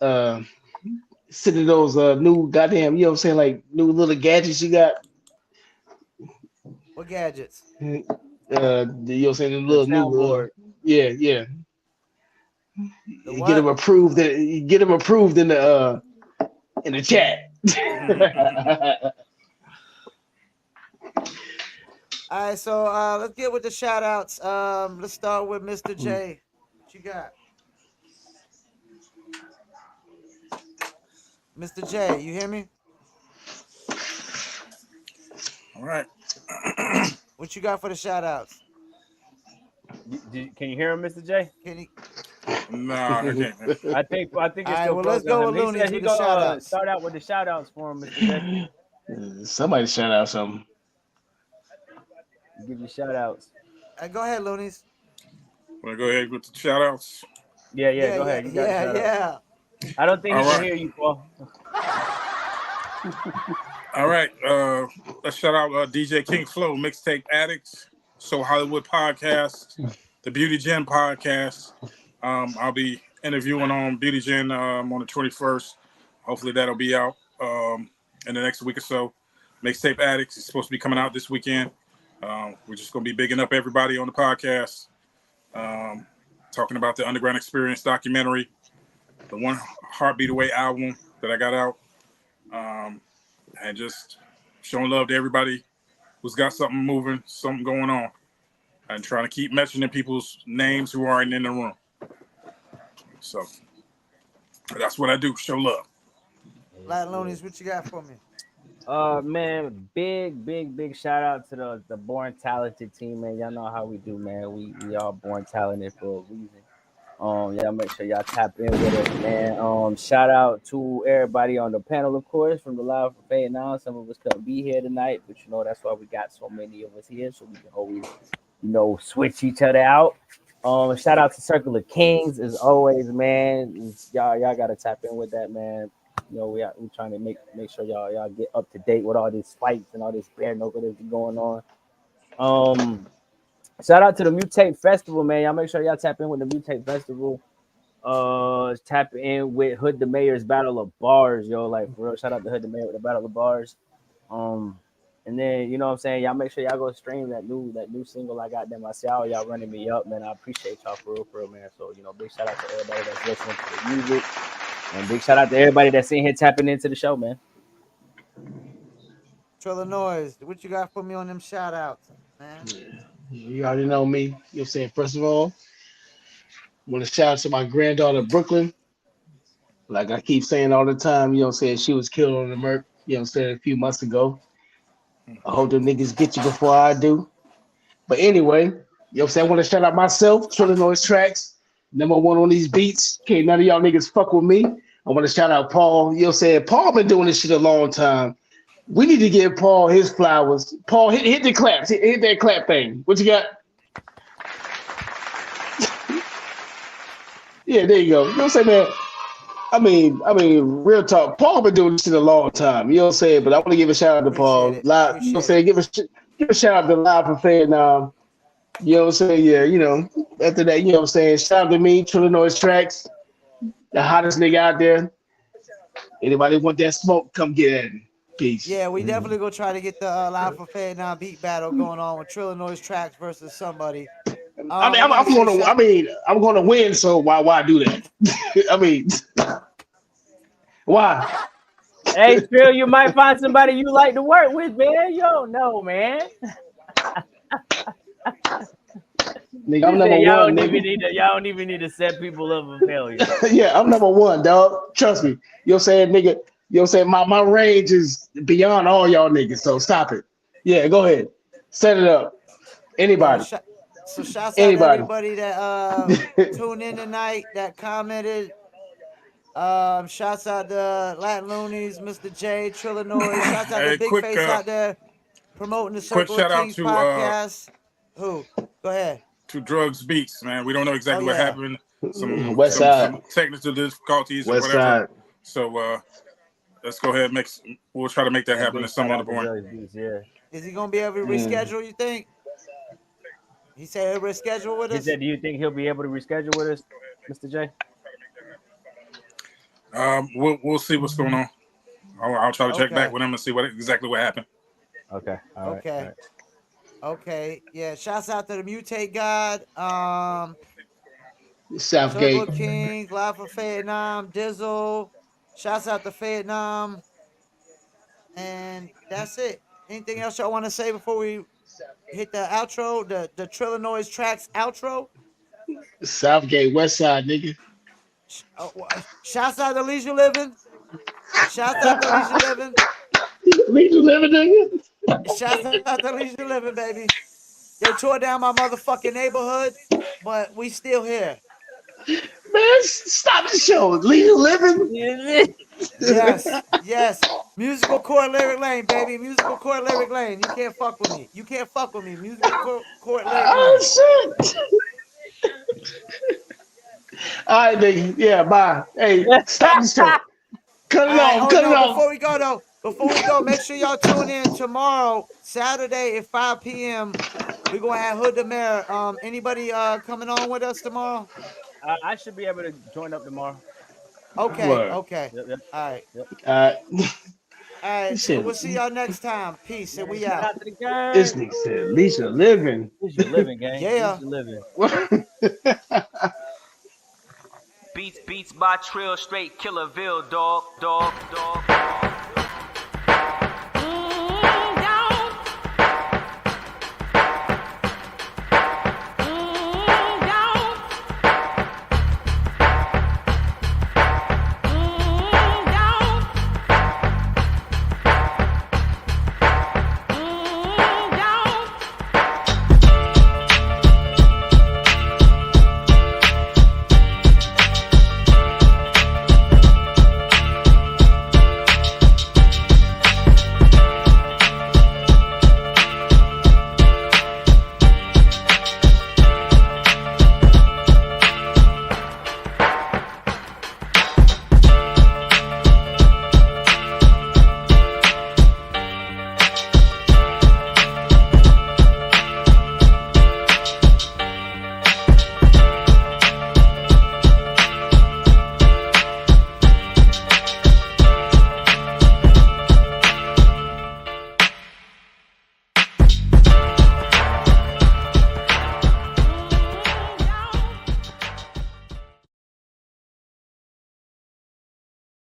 uh, sending those new goddamn, you know what I'm saying? Like new little gadgets you got. What gadgets? You know what I'm saying? The The little new, soundboard. yeah. The You get them what? approved. You get them approved in the chat. All right, so let's get with the shout outs. Let's start with Mr. J. What you got? Mr. J, you hear me? All right. What you got for the shout outs? Can you hear him, Mr. J? Can you Nah, I can't, man. I think All it's right, still well let's frozen on go him. with He Looney's said he with the shout gonna outs. start out with the shout outs for him, Mr. J. Somebody shout out something. Give you shout outs. Go ahead, Looney's. Want to go ahead with the shout outs? Yeah, Yeah, go yeah, ahead. You got the yeah, shout outs. yeah. I don't think All he can right. hear you, Paul. All right. Let's shout out DJ King Flow, Mixtape Addicts, So Hollywood Podcast, the Beauty Gen Podcast. I'll be interviewing on Beauty Gen on the 21st. Hopefully that'll be out in the next week or so. Mixtape Addicts is supposed to be coming out this weekend. We're just going to be bigging up everybody on the podcast, talking about the Underground Experience documentary, the One Heartbeat Away album that I got out, and just showing love to everybody who's got something moving, something going on, and trying to keep mentioning people's names who aren't in the room. So that's what I do, show love. Latin Looney's, what you got for me? Man, big shout out to the Born Talented team, man. Y'all know how we do, man. We all born talented for a reason. Y'all make sure y'all tap in with us, man. Shout out to everybody on the panel, of course, from the Live from Fayettenam. Some of us couldn't be here tonight, but you know that's why we got so many of us here, so we can always, switch each other out. Shout out to Circle of Kings as always, man. Y'all gotta tap in with that, man. We trying to make sure y'all get up to date with all these fights and all this bare knuckle that's going on. Shout out to the Mutate Festival, man. Y'all make sure y'all tap in with the Mutate Festival. Tap in with Hood the Mayor's Battle of Bars, yo. Like for real, shout out to Hood the Mayor with the Battle of Bars. And then you know what I'm saying, y'all make sure y'all go stream that new single I got them. I see all y'all running me up, man. I appreciate y'all for real, man. So big shout out to everybody that's listening to the music, and big shout out to everybody that's in here tapping into the show, man. Triller Noise, what you got for me on them shout outs, man? You already know me. You know what I'm saying? First of all, I want to shout out to my granddaughter, Brooklyn. Like I keep saying all the time, you know what I'm saying? She was killed on the Merc, you know what I'm saying, a few months ago. I hope them niggas get you before I do. But anyway, you know what I'm saying? I want to shout out myself, Triller Noise Tracks, #1 on these beats. Can't none of y'all niggas fuck with me. I want to shout out Paul. You know what I'm saying? Paul been doing this shit a long time. We need to give Paul his flowers. Paul, hit the claps. Hit that clap thing. What you got? Yeah, there you go. You know what I'm saying, man? Real talk. Paul been doing this shit a long time. You know what I'm saying? But I want to give a shout out to Appreciate Paul. it. Live, you know what I'm Appreciate it. saying? Give a shout out to Live from Fayettenam. You know what I'm saying? Yeah, after that, you know what I'm saying? Shout out to me, Illinois Tracks, the hottest nigga out there. Anybody want that smoke, come get at me. Peace. Yeah, we definitely gonna try to get the Live for Fayettenam beat battle going on with Trillinois Tracks versus somebody. I want to say shout. I'm gonna win, so why do that? I mean, why? Hey, Trill, you might find somebody you like to work with, man. You don't know, man. Nigga, I'm number one, nigga. Y'all don't even need to set people up for failure. Yeah, I'm number one, dog. Trust me. You know what I'm saying, nigga? You know what I'm saying? My range is beyond all y'all niggas, so stop it. Yeah, go ahead. Set it up. Yo, Anybody. so shouts out to Anybody. everybody that tuned in tonight, that commented. Shouts out to Latin Loonies, Mr. J, Trillinois. Shouts out to Hey, Big Face out there promoting the quick Circle of shout out Kings podcast. Who? Go ahead. to Drugs Beats, man. We don't know Oh exactly what yeah. happened. Some West Side. some technical difficulties or West whatever. Side. So let's go ahead and we'll try to make that happen Big at some shout other out to point. Drugs Beats, yeah. Is he gonna be able to reschedule? You think? He said he'll reschedule with He us. said, "Do you think he'll be able to reschedule with us, Mr. J?" We'll see what's going on. I'll try to check back Okay. with him and see exactly what happened. Okay. All right. Okay. All right. Okay. Yeah. Shouts out to the Mutate God. Circle Southgate. of Kings, Live for Fayettenam, Dizzle. Shouts out to Fayettenam. And that's it. Anything else y'all want to say before we hit the outro, the Trillinois Tracks outro? Southgate, West Side, nigga. Shouts out to Leisure Living. Shouts out to Leisure Living. Leisure Living, nigga. Shouts out to Leisure Living, baby. They tore down my motherfucking neighborhood, but we still here. Man, stop the show. Leisure Living. Yes, yes. Musical Court Lyric Lane, baby. Musical Court Lyric Lane. You can't fuck with me. You can't fuck with me. Musical Court Lyric Lane. Shit. All right, nigga. Yeah, bye. Hey, stop the show. Cut it All right. off. Oh Cut it no. off. Before we go, make sure y'all tune in tomorrow, Saturday at 5 p.m. We're gonna have Hood the Mayor. Anybody coming on with us tomorrow? I should be able to join up tomorrow. Okay. What? Okay. Yep. All right. Uh, All right. So shit. we'll see y'all next time. Peace, and Man, we shout out. out to the gang. This nigga said Leisure Living. Who's your living, gang? Yeah. Who's your living? Beats by Trill, straight Killerville, dog.